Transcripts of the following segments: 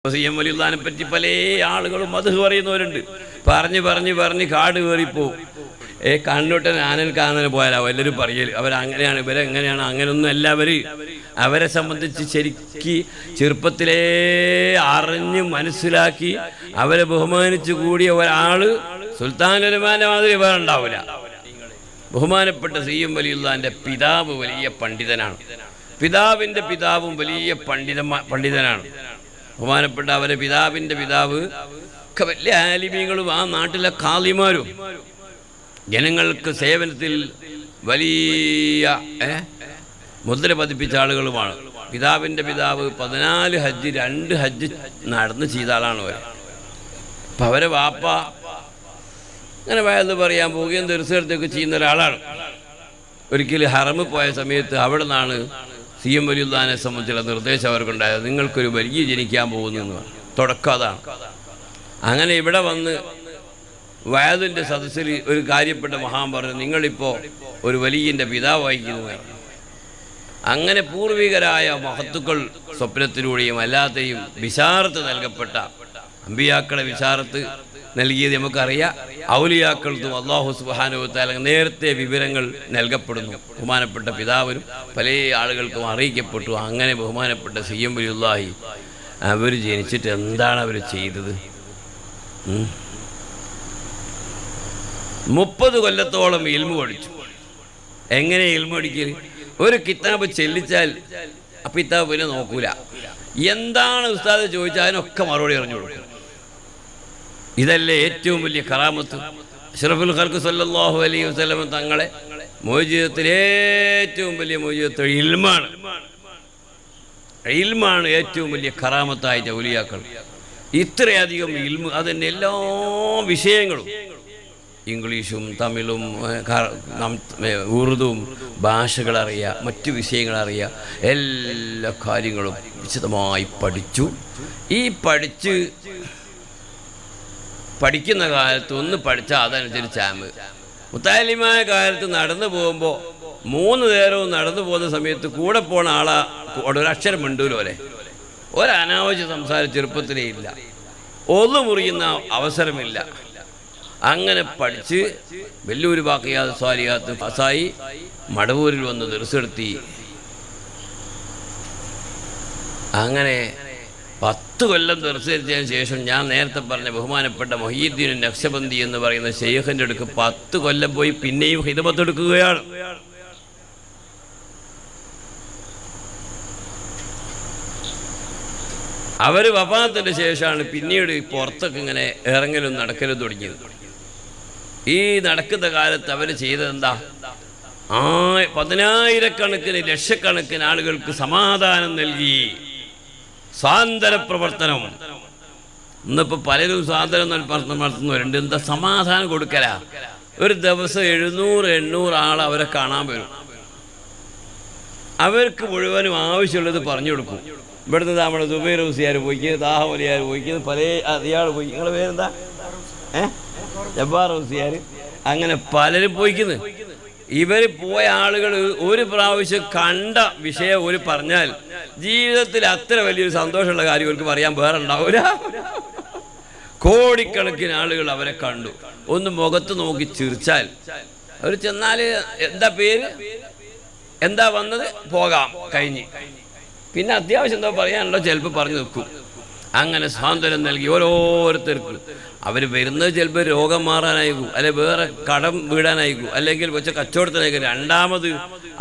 സി.എം. വലിയുള്ളാനെ പറ്റി പല ആളുകളും അത് പറയുന്നവരുണ്ട്. പറഞ്ഞ് കാട് കയറിപ്പോവും. കണ്ണോട്ടൻ ആനൽ കാനന് പോയാലോ എല്ലാവരും പറയൽ അവരങ്ങനെയാണ് ഇവരെങ്ങനെയാണ്. അങ്ങനെയൊന്നും എല്ലാവരും അവരെ സംബന്ധിച്ച് ശരിക്ക് ചെറുപ്പത്തിലേ അറിഞ്ഞ് മനസ്സിലാക്കി അവരെ ബഹുമാനിച്ചു കൂടിയ ഒരാൾ സുൽത്താൻ ഉലമാന്റെ മാതിരി വേറെ ഉണ്ടാവില്ല. ബഹുമാനപ്പെട്ട സി.എം. വലിയുള്ളാന്റെ പിതാവ് വലിയ പണ്ഡിതനാണ്. പിതാവിൻ്റെ പിതാവും വലിയ പണ്ഡിതനാണ്. ബഹുമാനപ്പെട്ട അവരെ പിതാവിൻ്റെ പിതാവ് ഒക്കെ വലിയ ആലിമീങ്ങളും ആ നാട്ടിലെ ഖാദിമാരും ജനങ്ങൾക്ക് സേവനത്തിൽ വലിയ മുദ്ര പതിപ്പിച്ച ആളുകളുമാണ്. പിതാവിൻ്റെ പിതാവ് 14 ഹജ്ജ് 2 ഹജ്ജ് നടന്ന് ചെയ്ത ആളാണ് അവർ. അപ്പം അവരെ വാപ്പ അങ്ങനെ വയന്ന് പറയാൻ പോവുകയും തീർച്ചയായിട്ടും ചെയ്യുന്ന ഒരാളാണ്. ഒരിക്കലും ഹറമിൽ പോയ സമയത്ത് അവിടെ നിന്നാണ് സി.എം. വലിയുള്ളാനെ സംബന്ധിച്ചുള്ള നിർദ്ദേശം അവർക്കുണ്ടായത്. നിങ്ങൾക്കൊരു വലിയ ജനിക്കാൻ പോകുന്നു എന്ന് പറഞ്ഞു. തുടക്കം അതാണ്. അങ്ങനെ ഇവിടെ വന്ന് വയതിൻ്റെ സദസ്സിൽ ഒരു കാര്യപ്പെട്ട മഹാൻ പറഞ്ഞു, നിങ്ങളിപ്പോൾ ഒരു വലിയൻ്റെ പിതാവ് വഹിക്കുന്നു. അങ്ങനെ പൂർവികരായ മഹത്തുക്കൾ സ്വപ്നത്തിലൂടെയും അല്ലാതെയും വിശാരത്ത് നൽകപ്പെട്ട അമ്പിയാക്കളെ വിശാരത്ത് നൽകിയത് നമുക്കറിയാം. ഔലിയാക്കൾക്കും അല്ലാഹു സുബ്ഹാനഹു വ തആല നേരത്തെ വിവരങ്ങൾ നൽകപ്പെടുന്നു. ബഹുമാനപ്പെട്ട പിതാവിനും പല ആളുകൾക്കും അറിയിക്കപ്പെട്ടു. അങ്ങനെ ബഹുമാനപ്പെട്ട സി.എം. വലിയുള്ളാഹി അവർ ജനിച്ചിട്ട് എന്താണ് അവർ ചെയ്തത്? 30 കൊല്ലത്തോളം ഇൽമു പഠിച്ചു. എങ്ങനെ ഇൽമു പഠിക്കൽ? ഒരു കിതാബ് ചെല്ലിച്ചാൽ ആ കിതാബ് പിന്നെ നോക്കൂല. എന്താണ് ഉസ്താദ് ചോദിച്ചാൽ അതിനൊക്കെ മറുപടി അറിഞ്ഞു കൊടുക്കും. ഇതല്ലേ ഏറ്റവും വലിയ കറാമത്ത്? അഷ്റഫുൽ ഖൽഖ് സല്ലല്ലാഹു അലൈഹി വസല്ലം തങ്ങളെ മോചിതത്തിൽ ഏറ്റവും വലിയ മോചിതത്ത് ഇൽമാണ്. ഇൽമാണ് ഏറ്റവും വലിയ കറാമത്തായിട്ട് ഔലിയാക്കൾ. ഇത്രയധികം ഇൽമ്, അതിൻ്റെ എല്ലാ വിഷയങ്ങളും ഇംഗ്ലീഷും തമിഴും ഉറുദുവും ഭാഷകളറിയുക, മറ്റു വിഷയങ്ങളറിയുക, എല്ലാ കാര്യങ്ങളും വിശദമായി പഠിച്ചു. ഈ പഠിക്കുന്ന കാലത്ത് ഒന്ന് പഠിച്ചാൽ അതനുസരിച്ച് മുത്താലിമായ കാലത്ത് നടന്നു പോകുമ്പോൾ 3 നേരവും നടന്നു പോകുന്ന സമയത്ത് കൂടെ പോണ ആളെ ഒരക്ഷരം മിണ്ടൂലോലെ, ഒരനാവശ്യ സംസാരം ചെറുപ്പത്തിലേ ഇല്ല, ഒന്ന് മുറിയുന്ന അവസരമില്ല. അങ്ങനെ പഠിച്ച് വലിയൊരു ബാക്കിയാത്ത് സ്വാലിയാത്ത് പാസായി മടവൂരിൽ വന്ന് ദർസെടുത്തി. അങ്ങനെ 10 കൊല്ലം ദർസെടുത്തതിന് ശേഷം ഞാൻ നേരത്തെ പറഞ്ഞ ബഹുമാനപ്പെട്ട മൊഹീദ്ദീൻ നഖ്ശബന്ദി എന്ന് പറയുന്ന ശൈഖിൻ്റെ അടുക്ക് 10 കൊല്ലം പോയി പിന്നെയും ഖിദ്മത്ത് എടുക്കുകയാണ്. അവർ വഫാത്തിൻ്റെ ശേഷമാണ് പിന്നീട് പുറത്തൊക്കെ ഇങ്ങനെ ഇറങ്ങലും നടക്കലും തുടങ്ങിയത്. ഈ നടക്കുന്ന കാലത്ത് അവർ ചെയ്തതെന്താ? 10,000-കണക്കിന് ലക്ഷക്കണക്കിന് ആളുകൾക്ക് സമാധാനം നൽകി. സ്വാതന്ത്ര്യ പ്രവർത്തനം. ഇന്നിപ്പോൾ പലരും സ്വാതന്ത്ര്യം നടത്തുന്നവരുണ്ട്. എന്താ സമാധാനം കൊടുക്കല? ഒരു ദിവസം 700-800 ആൾ അവരെ കാണാൻ വരും. അവർക്ക് മുഴുവനും ആവശ്യമുള്ളത് പറഞ്ഞു കൊടുക്കും. ഇവിടുന്ന് നമ്മുടെ സുബൈർ ഹുസിയാർ പോയിക്കുന്നത്, താഹവലിയാർ പോയിക്കുന്നത്, പല ഇയാൾ പോയി. നിങ്ങളുടെ പേരെന്താ? ജബ്ബാർ ഹുസിയാർ. അങ്ങനെ പലരും പോയിക്കുന്നത്. ഇവർ പോയ ആളുകൾ ഒരു പ്രാവശ്യം കണ്ട വിഷയം ഒരു പറഞ്ഞാൽ ജീവിതത്തിൽ അത്ര വലിയൊരു സന്തോഷമുള്ള കാര്യം അവർക്ക് പറയാൻ വേറെ ഉണ്ടാവില്ല. കോടിക്കണക്കിന് ആളുകൾ അവരെ കണ്ടു. ഒന്ന് മുഖത്ത് നോക്കി ചിരിച്ചാൽ അവർ ചെന്നാൽ എന്താ പേര്, എന്താ വന്നത്, പോകാം, കഴിഞ്ഞ്. പിന്നെ അത്യാവശ്യം എന്താ പറയാനുണ്ടോ ചിലപ്പോൾ പറഞ്ഞു നിൽക്കും. അങ്ങനെ സ്വാതന്ത്ര്യം നൽകി ഓരോരുത്തർക്കും. അവർ വരുന്നത് ചിലപ്പോൾ രോഗം മാറാനായിരിക്കും, അല്ലെങ്കിൽ വേറെ കടം വീടാനായിരിക്കും, അല്ലെങ്കിൽ വെച്ച കച്ചവടത്തിനായിരിക്കും. രണ്ടാമത്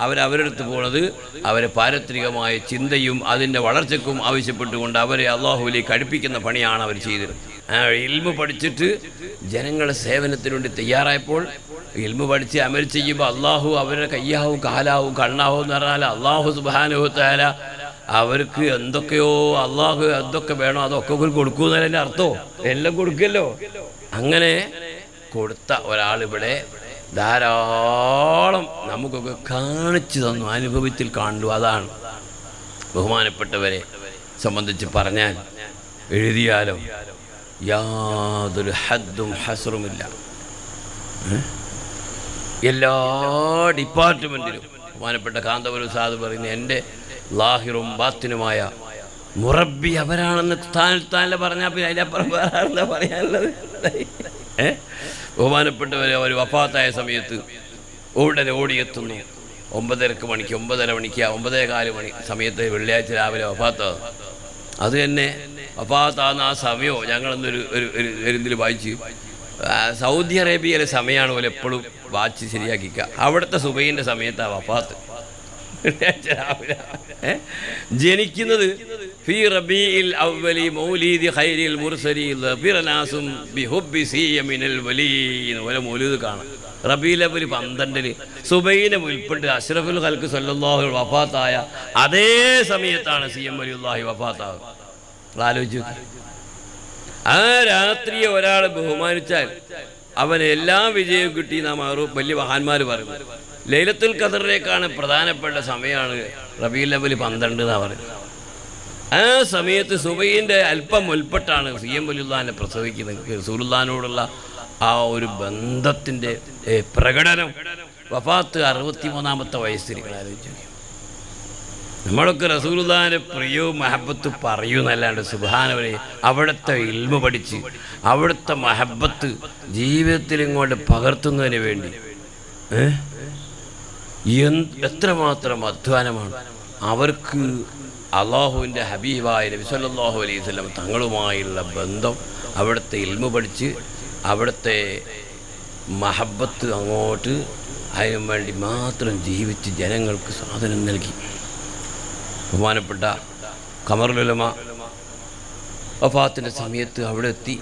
അവരുടെ അടുത്ത് പോണത് അവരെ പാരത്രികമായ ചിന്തയും അതിൻ്റെ വളർച്ചയ്ക്കും ആവശ്യപ്പെട്ടുകൊണ്ട് അവരെ അള്ളാഹുവിലേക്ക് അടുപ്പിക്കുന്ന പണിയാണ് അവർ ചെയ്തത്. ഇൽമു പഠിച്ചിട്ട് ജനങ്ങളെ സേവനത്തിന് വേണ്ടി തയ്യാറായപ്പോൾ ഇൽമു പഠിച്ച് അമൽ ചെയ്യുമ്പോൾ അള്ളാഹു അവരുടെ കയ്യാവും കാലാവും കണ്ണാവും എന്ന് പറഞ്ഞാൽ അള്ളാഹു സുബ്ഹാനഹു വ തആല അവർക്ക് എന്തൊക്കെയോ അള്ളാഹു എന്തൊക്കെ വേണോ അതൊക്കെ കൊടുക്കുന്നതിൻ്റെ അർത്ഥമോ എല്ലാം കൊടുക്കല്ലോ. അങ്ങനെ കൊടുത്ത ഒരാളിവിടെ ധാരാളം നമുക്കൊക്കെ കാണിച്ചു തന്നു, അനുഭവത്തിൽ കണ്ടു. അതാണ് ബഹുമാനപ്പെട്ടവരെ സംബന്ധിച്ച് പറഞ്ഞാൽ എഴുതിയാലോ യാതൊരു ഹദ്ദും ഹസ്റുമില്ല. എല്ലാ ഡിപ്പാർട്ട്മെൻറ്റിലും ബഹുമാനപ്പെട്ട കാന്തപുരം സാദ് പറയുന്ന എൻ്റെ ലാഹിറും ബാത്തിനുമായ മുറബി അവരാണെന്ന് സ്ഥാനത്താനല്ല പറഞ്ഞാൽ പിന്നെ അതിനപ്പുറം വേറെ എന്താ പറയാനുള്ളത്? ബഹുമാനപ്പെട്ടവരെ അവർ വഫാത്തായ സമയത്ത് ഉടനെ ഓടിയെത്തുന്നു. 9:30 മണിക്ക് 9:15 മണി സമയത്ത് വെള്ളിയാഴ്ച രാവിലെ വഫാത്താകും. അത് തന്നെ വഫാത്താകുന്ന ആ സമയമോ ഞങ്ങളൊന്നൊരു ഇതിൽ വായിച്ച് സൗദി അറേബ്യയിലെ സമയമാണ് പോലെ എപ്പോഴും വാച്ച് ശരിയാക്കിക്കുക. അവിടുത്തെ സുബൈൻ്റെ സമയത്താണ് വഫാത്ത്. രാവിലെ ജനിക്കുന്നത് ഫീ റബീഇൽ അവ്വലി മൗലീദി ഖൈരിൽ മുർസലീൻ ഫിറനാസും ബിഹുബ്ബി സിയമിനൽ വലീൻ വല മൗലൂദ് കാണാം. റബീഉൽ അവ്വൽ 12 സുബൈനെ മുൽപ്പെട്ട് അഷ്റഫുൽ ഖൽഖ് സല്ലല്ലാഹു അലൈഹി വഫാത്തായ അതേ സമയത്താണ് സിയം വലിയുല്ലാഹി വഫാത്താകുക. ആലോചിച്ചു. ആ രാത്രിയെ ഒരാൾ ബഹുമാനിച്ചാൽ അവന് എല്ലാ വിജയവും കിട്ടി. നാം വലിയ മഹാന്മാർ പറയുന്നത് ലൈലത്തുൽ ഖദറിലേക്കാണ് പ്രധാനപ്പെട്ട സമയമാണ് റബീഉൽ അവ്വൽ 12 എന്നാണ് പറയുന്നത്. ആ സമയത്ത് സുബൈൻ്റെ അല്പം മുൽപ്പെട്ടാണ് സിയം വലിയുല്ലാഹിനെ പ്രസവിക്കുന്നത്. റസൂലുള്ളാഹിനോടുള്ള ആ ഒരു ബന്ധത്തിൻ്റെ പ്രകടനം. വഫാത്ത് 63-ാമത്തെ വയസ്സിൽ. ആലോചിച്ചു. നമ്മളൊക്കെ റസൂലുള്ളാഹിന്റെ പ്രിയവും മഹബത്ത് പറയുന്നല്ലാണ്ട് സുബ്ഹാനഹു അവിടുത്തെ ഇൽമു പഠിച്ച് അവിടുത്തെ മഹബത്ത് ജീവിതത്തിൽ ഇങ്ങോട്ട് പകർത്തുന്നതിന് വേണ്ടി എത്രമാത്രം അധ്വാനമാണ് അവർക്ക്. അള്ളാഹുവിൻ്റെ ഹബീബായ നബി സല്ലല്ലാഹു അലൈഹി വസല്ലം തങ്ങളുമായുള്ള ബന്ധം, അവിടുത്തെ ഇൽമു പഠിച്ച് അവിടുത്തെ മഹബത്ത് അങ്ങോട്ട് അതിനു വേണ്ടി മാത്രം ജീവിച്ച് ജനങ്ങൾക്ക് സാധനം നൽകി. ബഹുമാനപ്പെട്ട ഖമറുൽ ഉലമ വഫാത്തിൻ്റെ സമയത്ത് അവിടെ എത്തി.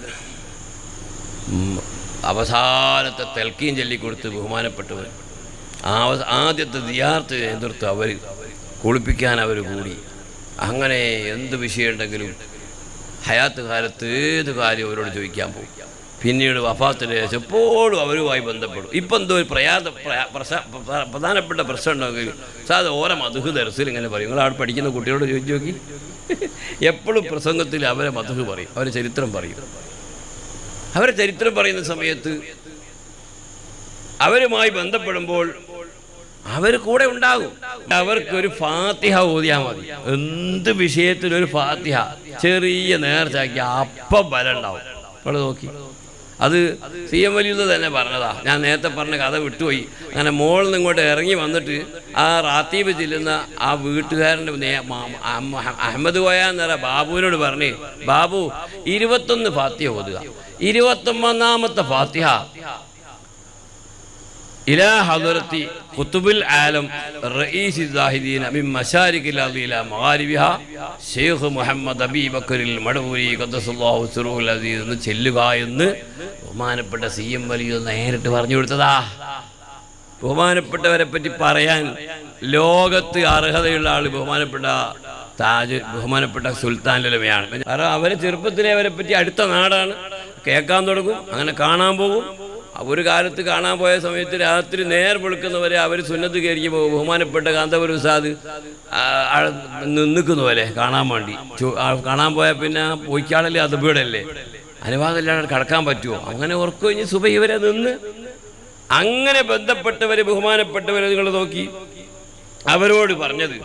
അവസാനത്തെ തൽക്കീൻ ചൊല്ലിക്കൊടുത്ത് ബഹുമാനപ്പെട്ടവർ ആദ്യത്തെ ദിയാർത്ത് എതിർത്ത് അവർ കുളിപ്പിക്കാൻ അവർ കൂടി. അങ്ങനെ എന്ത് വിഷയമുണ്ടെങ്കിലും ഹയാത്ത് കാലത്ത് ഏത് കാര്യം അവരോട് ചോദിക്കാൻ പോകും. പിന്നീട് വഫാത്തിന് ശേഷം എപ്പോഴും അവരുമായി ബന്ധപ്പെടും. ഇപ്പം എന്തോ ഒരു പ്രധാനപ്പെട്ട പ്രശ്നം ഉണ്ടെങ്കിൽ സാധാ ഓരോ മധുഹ് ദർസിൽ ഇങ്ങനെ പറയും. നിങ്ങൾ അവിടെ പഠിക്കുന്ന കുട്ടികളോട് ചോദിച്ചു നോക്കി. എപ്പോഴും പ്രസംഗത്തിൽ അവരെ മധുഹ് പറയും, അവരെ ചരിത്രം പറയും. അവരെ ചരിത്രം പറയുന്ന സമയത്ത് അവരുമായി ബന്ധപ്പെടുമ്പോൾ അവർ കൂടെ ഉണ്ടാകും. അവർക്കൊരു ഫാത്തിഹ ഓതിയാൽ മതി. എന്ത് വിഷയത്തിലൊരു ഫാത്തിഹ ചെറിയ നേർച്ചാക്കി അപ്പം ബലം ഉണ്ടാവും. നമ്മൾ നോക്കി. അത് സിയം വലിയുള്ളത് തന്നെ പറഞ്ഞതാ. ഞാൻ നേരത്തെ പറഞ്ഞ കഥ വിട്ടുപോയി. അങ്ങനെ മോളിൽ നിന്ന് ഇങ്ങോട്ട് ഇറങ്ങി വന്നിട്ട് ആ റാത്തീബ് ചെല്ലുന്ന ആ വീട്ടുകാരൻ്റെ അഹമ്മദ് കോയ എന്ന് പറയുക ബാബുവിനോട് പറഞ്ഞ്, ബാബു 21 ഫാത്തിഹ ഓതുക. 21-ാമത്തെ ഫാത്തിഹ ഇലാ ഹദറത്തി ഖുതുബുൽ ആലം റഈസി സാഹിദീന മിൻ മശാരിഖിൽ അർളി ഇലാ മഗാരിബിഹാ ശൈഖ് മുഹമ്മദ് അബീബക്കറിൽ മടവൂരി ഖദ്ദസല്ലാഹു സിറഹുൽ അസീസ് എന്ന് ചെല്ലുക എന്ന് ബഹുമാനപ്പെട്ട സിയം വലിയ നേരിട്ട് പറഞ്ഞു കൊടുത്തതാ. ബഹുമാനപ്പെട്ടവരെ പറ്റി പറയാൻ ലോകത്ത് അർഹതയുള്ള ആൾ ബഹുമാനപ്പെട്ട താജ് ബഹുമാനപ്പെട്ട സുൽത്താൻ ഉലമയാണ്. കാരണം അവർ ചെറുപ്പത്തിലെ അവരെ പറ്റി അടുത്ത നാടാണ്. കേൾക്കാൻ തുടങ്ങും, അങ്ങനെ കാണാൻ പോകും. ഒരു കാലത്ത് കാണാൻ പോയ സമയത്ത് രാത്രി നേർ വെളുക്കുന്നവരെ അവർ സുന്നത്ത് കയറിക്ക് പോകും. ബഹുമാനപ്പെട്ട കാന്തപുരം ഉസ്താദ് നിൽക്കുന്ന പോലെ കാണാൻ വേണ്ടി. കാണാൻ പോയാൽ പിന്നെ പോയിക്കാളല്ലേ അത് വീടല്ലേ, അനുവാദമില്ലാതെ കടക്കാൻ പറ്റുമോ? അങ്ങനെ ഉറക്കു കഴിഞ്ഞ് സുബഹി ഇവരെ നിന്ന് അങ്ങനെ ബന്ധപ്പെട്ടവർ ബഹുമാനപ്പെട്ടവരെ നിങ്ങൾ നോക്കി. അവരോട് പറഞ്ഞത്,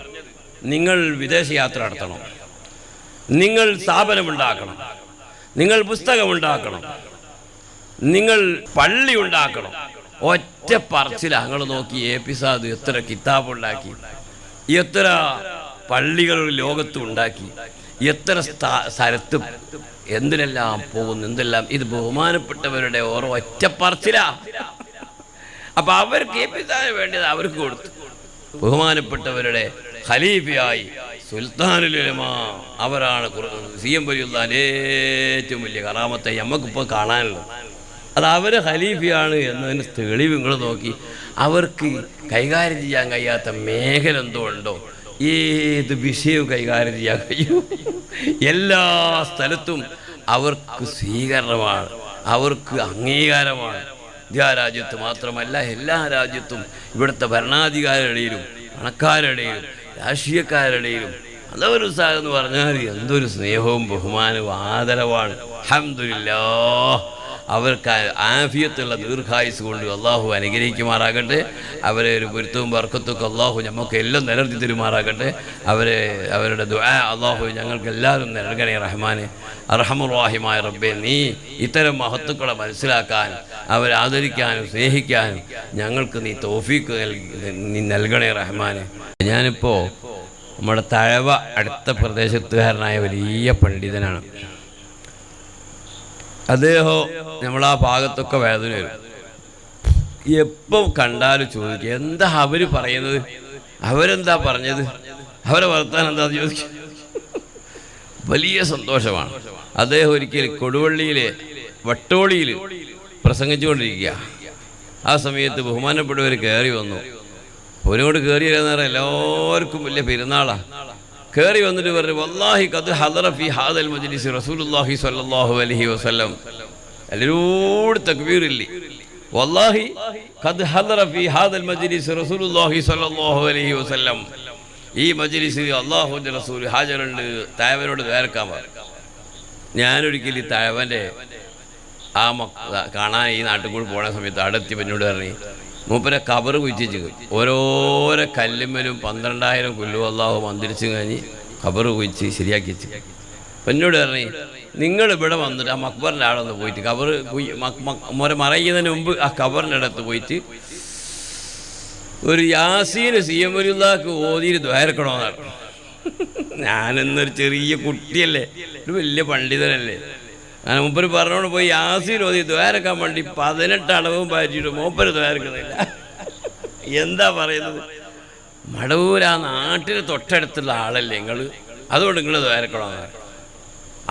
നിങ്ങൾ വിദേശയാത്ര നടത്തണം, നിങ്ങൾ സ്ഥാപനമുണ്ടാക്കണം, നിങ്ങൾ പുസ്തകമുണ്ടാക്കണം, നിങ്ങൾ പള്ളി ഉണ്ടാക്കണം. ഒറ്റ പറച്ചില. ഞങ്ങൾ നോക്കി എ.പി. സാദ് എത്ര കിതാബുണ്ടാക്കി, എത്ര പള്ളികൾ ലോകത്തും ഉണ്ടാക്കി, എത്ര സ്ഥലത്തും എന്തിനെല്ലാം പോകുന്നു, എന്തെല്ലാം. ഇത് ബഹുമാനപ്പെട്ടവരുടെ ഓരോ ഒറ്റ പറച്ചില. അപ്പൊ അവർക്ക് എ.പി. സാദിന് വേണ്ടത് അവർക്ക് കൊടുത്തു. ബഹുമാനപ്പെട്ടവരുടെ ഖലീഫയായി സുൽത്താനുൽ ഉലമ അവരാണ് സിയം വലിയുള്ളാഹിന്റെ ഏറ്റവും വലിയ കറാമത്തെ നമുക്കിപ്പോൾ കാണാനുള്ളത്. അത് അവർ ഖലീഫയാണ് എന്നതിന് തെളിവ് നിങ്ങൾ നോക്കി. അവർക്ക് കൈകാര്യം ചെയ്യാൻ കഴിയാത്ത മേഖല എന്തോ ഉണ്ടോ? ഏത് വിഷയവും കൈകാര്യം ചെയ്യാൻ കഴിയും. എല്ലാ സ്ഥലത്തും അവർക്ക് സ്വീകരണമാണ്, അവർക്ക് അംഗീകാരമാണ്. ഇന്ത്യ രാജ്യത്ത് മാത്രമല്ല എല്ലാ രാജ്യത്തും ഇവിടുത്തെ ഭരണാധികാരിയുടെയിലും പണക്കാരുടെയും രാഷ്ട്രീയക്കാരുടെയും അതൊരു ഉസ്താദ് എന്ന് പറഞ്ഞാൽ എന്തൊരു സ്നേഹവും ബഹുമാനവും ആദരവാണ്. അൽഹംദുലില്ലാഹ്. അവർക്ക് ആഫിയത്തുള്ള ദീർഘായുസ് കൊണ്ട് അള്ളാഹു അനുഗ്രഹിക്കുമാറാകട്ടെ. അവരെ ഒരു പൊരുത്തവും ബർക്കത്തൊക്കെ അള്ളാഹു നമുക്ക് എല്ലാം നിലനിർത്തി തരുമാറാകട്ടെ. അവരുടെ ദുആ അള്ളാഹു ഞങ്ങൾക്ക് എല്ലാവരും നൽകണേ റഹ്മാനെ. അർഹമുർ-റഹീമായ റബ്ബേ, നീ ഇത്തരം മഹത്തുക്കളെ മനസ്സിലാക്കാൻ, അവരെ ആദരിക്കാനും സ്നേഹിക്കാനും ഞങ്ങൾക്ക് നീ തൗഫീക്ക് നീ നൽകണേ റഹ്മാനെ. ഞാനിപ്പോൾ നമ്മുടെ തഴവ അടുത്ത പ്രദേശത്തുകാരനായ വലിയ പണ്ഡിതനാണ്. അദ്ദേഹം നമ്മളാ ഭാഗത്തൊക്കെ വേദന വരും. എപ്പം കണ്ടാലും ചോദിക്കുക, എന്താ അവർ പറയുന്നത്, അവരെന്താ പറഞ്ഞത്, അവരെ വർത്താനം എന്താ ചോദിക്കുക. വലിയ സന്തോഷമാണ്. അദ്ദേഹം ഒരിക്കൽ കൊടുവള്ളിയിലെ വട്ടോളിയിൽ പ്രസംഗിച്ചുകൊണ്ടിരിക്കുക. ആ സമയത്ത് ബഹുമാനപ്പെട്ടവർ കയറി വന്നു. അവരോട് കയറി വരുന്നേരം എല്ലാവർക്കും വലിയ പെരുന്നാളാണ്. കയറി വന്നിട്ട് പറഞ്ഞു, വല്ലാഹി ഖദ് ഹദറ ഫി ഹാദൽ മജ്ലിസ് റസൂലുള്ളാഹി സ്വല്ലല്ലാഹു അലൈഹി വസല്ലം. എല്ലാവരും തക്ബീറില്ലേ. വല്ലാഹി ഖദ് ഹദറ ഫി ഹാദൽ മജ്ലിസ് റസൂലുള്ളാഹി സ്വല്ലല്ലാഹു അലൈഹി വസല്ലം. ഈ മജ്ലിസിൽ അല്ലാഹുവിൻ്റെ റസൂൽ ഹാജറുണ്ട്, തഴവനോട് ദ്വാരക്കാൻ പറഞ്ഞു. ഞാനൊരിക്കൽ ഈ തഴവൻ്റെ ആ കാണാൻ ഈ നാട്ടിൽ കൂടി പോണ സമയത്ത് അടുത്ത് എന്നോട് പറഞ്ഞു, മൂപ്പരെ കബറ് കുഴിച്ചു. ഓരോരോ കല്ലുമ്മലും 12,000 കുല്ലു അല്ലാഹു മന്ത്രിച്ച് കഴിഞ്ഞ് കബറ് കുഴിച്ച് ശരിയാക്കി വെച്ച്. എന്നോട് പറഞ്ഞു, നിങ്ങളിവിടെ വന്നിട്ട് ആ മക്ബറിൻ്റെ ആളൊന്ന് പോയിട്ട് കബറ് മറയുന്നതിന് മുമ്പ് ആ കബറിൻ്റെ അടുത്ത് പോയിട്ട് ഒരു യാസീന് CM വലിയുള്ളാക്ക് ഓതിയിട്ട് ദ്വാരക്കണമെന്നാണ്. ഞാനെന്നൊരു ചെറിയ കുട്ടിയല്ലേ, ഒരു വലിയ പണ്ഡിതനല്ലേ. ഞാൻ മൂപ്പര് പറഞ്ഞോണ്ട് പോയി യാസീൻ ഓതി ദ്വാരക്കാൻ വേണ്ടി 18 അടവും പാറ്റിയിട്ട് മൂപ്പര് ദ്വാരക്കുന്നില്ല. എന്താ പറയുന്നത്? മടവൂർ ആ നാട്ടിന് തൊട്ടടുത്തുള്ള ആളല്ലേ നിങ്ങൾ, അതുകൊണ്ട് നിങ്ങൾ ദ്വാരക്കണമെന്ന്.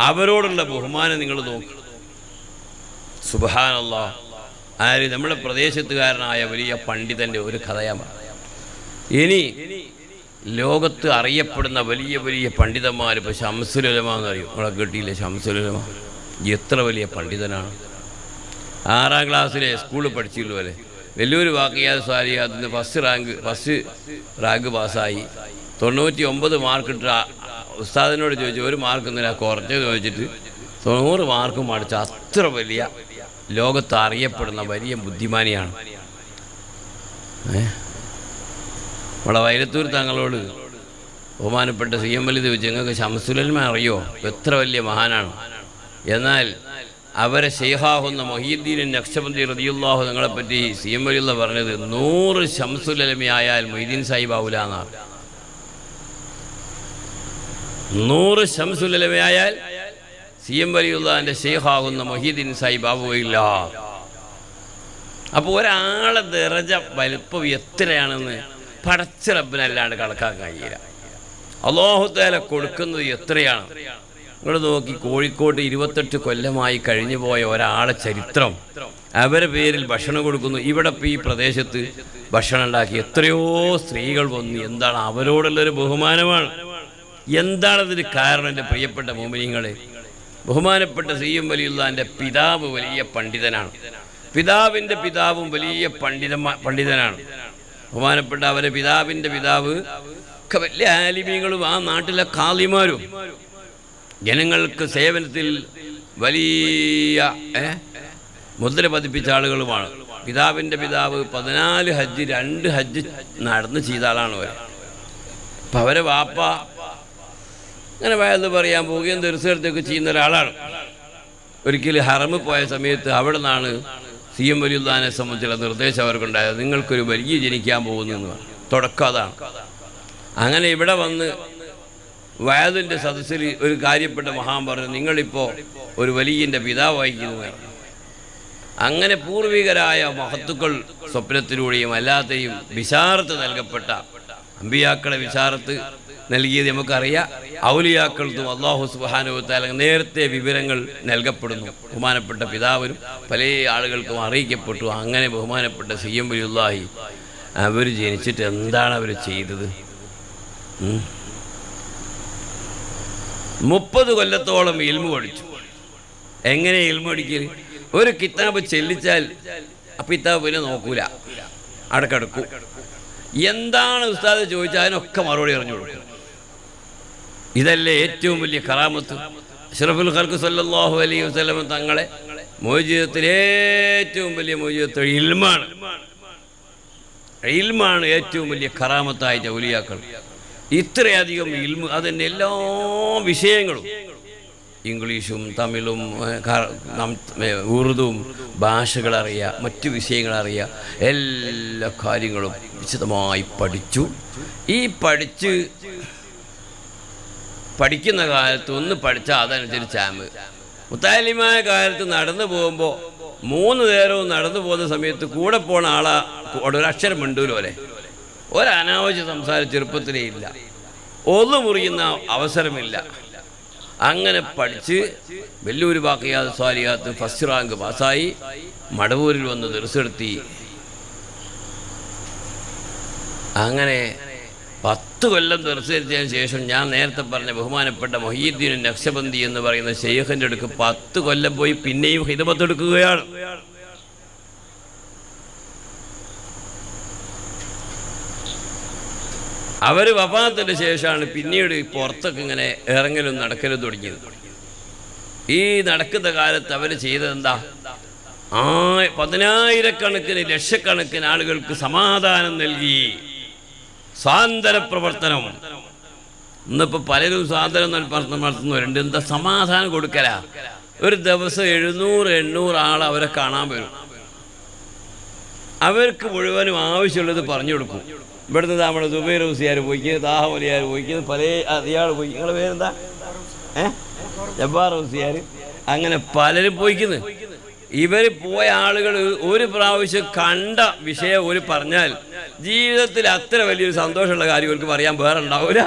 അവരോടുള്ള ബഹുമാനം നിങ്ങൾ നോക്കുക. സുബ്ഹാനല്ലാഹ്. ആര്? നമ്മുടെ പ്രദേശത്തുകാരനായ വലിയ പണ്ഡിതൻ്റെ ഒരു കഥയാണ്. ഇനി ലോകത്ത് അറിയപ്പെടുന്ന വലിയ വലിയ പണ്ഡിതന്മാർ, ഇപ്പോൾ ശംസുൽ ഉലമ എന്നറിയും, നമ്മളെ കേട്ടിയില്ലേ ശംസുൽ ഉലമ? എത്ര വലിയ പണ്ഡിതനാണ്. 6ാം ക്ലാസ്സിലെ സ്കൂളിൽ പഠിച്ചിട്ടുള്ള പോലെ വലിയൊരു വാക്കിയാത് സ്വാലിയാതിന് ഫസ്റ്റ് റാങ്ക് പാസ്സായി. 99 മാർക്കിട്ട് ഉസ്താദിനോട് ചോദിച്ചു, ഒരു മാർക്ക് ഇന്നലെ കുറച്ച് ചോദിച്ചിട്ട് 100 മാർക്കും അടിച്ച അത്ര വലിയ ലോകത്ത് അറിയപ്പെടുന്ന വലിയ ബുദ്ധിമാനിയാണ്. നമ്മളെ വൈലത്തൂർ തങ്ങളോട് ബഹുമാനപ്പെട്ട CM വലിത് വെച്ച്, നിങ്ങൾക്ക് ശംസുൽ ഉലമ അറിയോ? എത്ര വലിയ മഹാനാണ്. എന്നാൽ അവരെ ശൈഖാകുന്ന മൊഹീദ്ദീൻ നഖ്ശബന്ദി റളിയല്ലാഹു തങ്ങളെപ്പറ്റി CM വലിയുള്ള പറഞ്ഞത് 100 ശംസുൽ ഉലമയായാൽ മൊയ്തീൻ സാഹിബ് ആവൂല എന്നാണ്. 100 ശംസുൽ ഉലമയായാൽ CM വലിയുള്ളാൻ്റെ ശൈഖാകുന്ന മൊഹീദ്ദീൻ സാഹിബ് ആവുകയില്ല. അപ്പോൾ ഒരാളെ ദറജ വലുപ്പം എത്രയാണെന്ന് പടച്ച റബ്ബിനല്ലാണ്ട് കണക്കാക്കാൻ കഴിയില്ല. അല്ലാഹു തആല കൊടുക്കുന്നത് എത്രയാണ്. നിങ്ങൾ നോക്കി, കോഴിക്കോട് 28 കൊല്ലമായി കഴിഞ്ഞു പോയ ഒരാളെ ചരിത്രം, അവരെ പേരിൽ ഭക്ഷണം കൊടുക്കുന്നു. ഇവിടെ ഇപ്പോൾ ഈ പ്രദേശത്ത് ഭക്ഷണം ഉണ്ടാക്കി എത്രയോ സ്ത്രീകൾ വന്നു. എന്താണ് അവരോടുള്ളൊരു ബഹുമാനമാണ്. എന്താണതിന് കാരണം? എൻ്റെ പ്രിയപ്പെട്ട മോമിനീങ്ങളെ, ബഹുമാനപ്പെട്ട CM വലിയുള്ളാൻ്റെ പിതാവ് വലിയ പണ്ഡിതനാണ്. പിതാവിൻ്റെ പിതാവും വലിയ പണ്ഡിതനാണ്. ബഹുമാനപ്പെട്ട അവരെ പിതാവിൻ്റെ പിതാവ് ഒക്കെ വലിയ ആലിമീങ്ങളും ആ നാട്ടിലെ ഖാദിമാരും ജനങ്ങൾക്ക് സേവനത്തിൽ വലിയ മുദ്ര പതിപ്പിച്ച ആളുകളുമാണ്. പിതാവിൻ്റെ പിതാവ് 14 ഹജ്ജ് 2 ഹജ്ജ് നടന്ന് ചെയ്ത ആളാണ് അവർ. അപ്പം അവരെ വാപ്പ അങ്ങനെ വയത് പറയാൻ പോവുകയും ദർശനത്തൊക്കെ ചെയ്യുന്ന ഒരാളാണ്. ഒരിക്കൽ ഹറമ് പോയ സമയത്ത് അവിടെ നിന്നാണ് CM വലിയുള്ളാനെ സംബന്ധിച്ചുള്ള നിർദ്ദേശം അവർക്കുണ്ടായത്, നിങ്ങൾക്കൊരു വലിയ ജനിക്കാൻ പോകുന്നു എന്ന് പറഞ്ഞു. തുടക്കം അതാണ്. അങ്ങനെ ഇവിടെ വന്ന് വയതിൻ്റെ സദസ്സിൽ ഒരു കാര്യപ്പെട്ട മഹാൻ പറഞ്ഞു, നിങ്ങളിപ്പോൾ ഒരു വലിയൻ്റെ പിതാവായിരിക്കുന്നു. അങ്ങനെ പൂർവികരായ മഹത്തുക്കൾ സ്വപ്നത്തിലൂടെയും അല്ലാതെയും ബിശാറത്ത് നൽകപ്പെട്ട അമ്പിയാക്കളെ ബിശാറത്ത് നൽകിയത് നമുക്കറിയാം. ഔലിയാക്കൾക്കും അല്ലാഹു സുബ്ഹാനഹു വ തആല നേരത്തെ വിവരങ്ങൾ നൽകപ്പെടുന്നു. ബഹുമാനപ്പെട്ട പിതാവിനും പല ആളുകൾക്കും അറിയിക്കപ്പെട്ടു. അങ്ങനെ ബഹുമാനപ്പെട്ട CM വലിയുള്ളാഹി അവർ ജനിച്ചിട്ട് എന്താണ് അവർ ചെയ്തത്? 30 കൊല്ലത്തോളം ഇൽമു പഠിച്ചു. എങ്ങനെ ഇൽമു പഠിക്കൽ? ഒരു കിതാബ് ചെല്ലിച്ചാൽ ആ കിതാബ് പിന്നെ നോക്കൂല, അടക്കടക്കും. എന്താണ് ഉസ്താദ് ചോദിച്ചാൽ അതിനൊക്കെ മറുപടി അറിഞ്ഞു കൊടുക്കും. ഇതല്ലേ ഏറ്റവും വലിയ കറാമത്ത്? അഷ്റഫുൽ ഖൽഖ് സല്ലല്ലാഹു അലൈഹി വസല്ലം തങ്ങളെ മോചിതത്തിൽ ഏറ്റവും വലിയ മോചിതത്തിൽ ഇൽമാണ്. ഇൽമാണ് ഏറ്റവും വലിയ കറാമത്തായിട്ട് ഔലിയാക്കൾ. ഇത്രയധികം ഇൽമ്, അതിൻ്റെ എല്ലാ വിഷയങ്ങളും, ഇംഗ്ലീഷും തമിഴും ഉറുദുവും ഭാഷകളറിയുക, മറ്റു വിഷയങ്ങളറിയുക, എല്ലാ കാര്യങ്ങളും വിശദമായി പഠിച്ചു. ഈ പഠിക്കുന്ന കാലത്ത് ഒന്ന് പഠിച്ചാൽ അതനുസരിച്ചാമ്പ്. മുത്താലിമായ കാലത്ത് നടന്നു പോകുമ്പോൾ 3 നേരവും നടന്നു പോകുന്ന സമയത്ത് കൂടെ പോണ ആളെ ഒരക്ഷരം മിണ്ടൂലോ അല്ലേ, ഒരനാവശ്യ സംസാരം ചെറുപ്പത്തിലേ ഇല്ല, ഒന്ന് മുറിയുന്ന അവസരമില്ല. അങ്ങനെ പഠിച്ച് വെല്ലൂര് ബാക്കിയാത്ത് സ്വാലിയാത്ത് ഫസ്റ്റ് റാങ്ക് പാസ്സായി മടവൂരിൽ വന്ന് ദർസെടുത്തി. അങ്ങനെ 10 കൊല്ലം ദർസെടുത്തതിന് ശേഷം ഞാൻ നേരത്തെ പറഞ്ഞ ബഹുമാനപ്പെട്ട മൊഹീദ്ദീൻ നഖ്ശബന്ദി എന്ന് പറയുന്ന ശൈഖിൻ്റെ അടുക്ക് 10 കൊല്ലം പോയി പിന്നെയും ഖിദ്മത്ത് എടുക്കുകയാണ്. അവർ വഫാത്തിൻ്റെ ശേഷമാണ് പിന്നീട് പുറത്തൊക്കെ ഇങ്ങനെ ഇറങ്ങലും നടക്കലും തുടങ്ങിയത്. ഈ നടക്കുന്ന കാലത്ത് അവർ ചെയ്തതെന്താ? 10,000-കണക്കിന് ലക്ഷക്കണക്കിന് ആളുകൾക്ക് സമാധാനം നൽകി. സ്വാതന്ത്ര്യ പ്രവർത്തനം. ഇന്നിപ്പോൾ പലരും സ്വാതന്ത്ര്യം നടത്തുന്നവരുണ്ട്. എന്താ സമാധാനം കൊടുക്കല? ഒരു ദിവസം 700-800 ആൾ അവരെ കാണാൻ വരും. അവർക്ക് മുഴുവനും ആവശ്യമുള്ളത് പറഞ്ഞു കൊടുക്കും. ഇവിടുന്ന് നമ്മുടെ സുബൈർ ഹുസിയാർ പോയിക്കുന്നത്, താഹമലിയാർ പോയിക്കുന്നത്, പല ഇയാൾ പോയി. നിങ്ങളുടെ പേരെന്താ? ജബ്ബാർ ഹുസിയാർ. അങ്ങനെ പലരും പോയിക്കുന്നത്. ഇവർ പോയ ആളുകൾ ഒരു പ്രാവശ്യം കണ്ട വിഷയം ഒരു പറഞ്ഞാൽ ജീവിതത്തിൽ അത്ര വലിയൊരു സന്തോഷമുള്ള കാര്യം അവർക്ക് പറയാൻ വേറെ ഉണ്ടാവില്ല.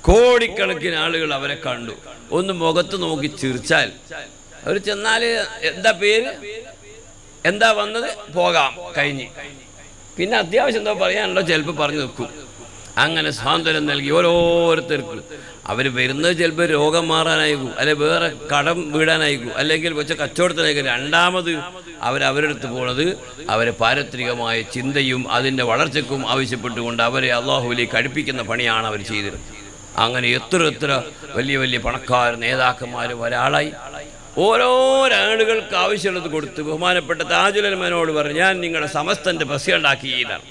കോടിക്കണക്കിന് ആളുകൾ അവരെ കണ്ടു. ഒന്ന് മുഖത്ത് നോക്കി ചിരിച്ചാൽ അവർ ചെന്നാൽ എന്താ പേര്, എന്താ വന്നത്, പോകാം, കഴിഞ്ഞ്. പിന്നെ അത്യാവശ്യം എന്താ പറയാനുണ്ടോ ചിലപ്പോൾ പറഞ്ഞു നിൽക്കും. അങ്ങനെ സ്വാതന്ത്ര്യം നൽകി ഓരോരുത്തർക്കും. അവർ വരുന്നത് ചിലപ്പോൾ രോഗം മാറാനായിരിക്കും, അല്ലെങ്കിൽ വേറെ കടം വീടാനായിരിക്കും, അല്ലെങ്കിൽ വെച്ച കച്ചവടത്തിനായിരിക്കും. രണ്ടാമത് അവരുടെ അടുത്ത് പോണത് അവരെ പാരത്രികമായ ചിന്തയും അതിൻ്റെ വളർച്ചയ്ക്കും ആവശ്യപ്പെട്ടുകൊണ്ട് അവരെ അള്ളാഹുവിലേക്ക് അടുപ്പിക്കുന്ന പണിയാണ് അവർ ചെയ്തത്. അങ്ങനെ എത്ര വലിയ വലിയ പണക്കാർ നേതാക്കന്മാരും ഒരാളായി. ഓരോരാളുകൾക്ക് ആവശ്യമുള്ളത് കൊടുത്ത് ബഹുമാനപ്പെട്ട താജുൽ ഉലമയോട് പറഞ്ഞു, ഞാൻ നിങ്ങളുടെ സമസ്തൻ്റെ പ്രസിഡന്റ് ഉണ്ടാക്കിയതാണ്.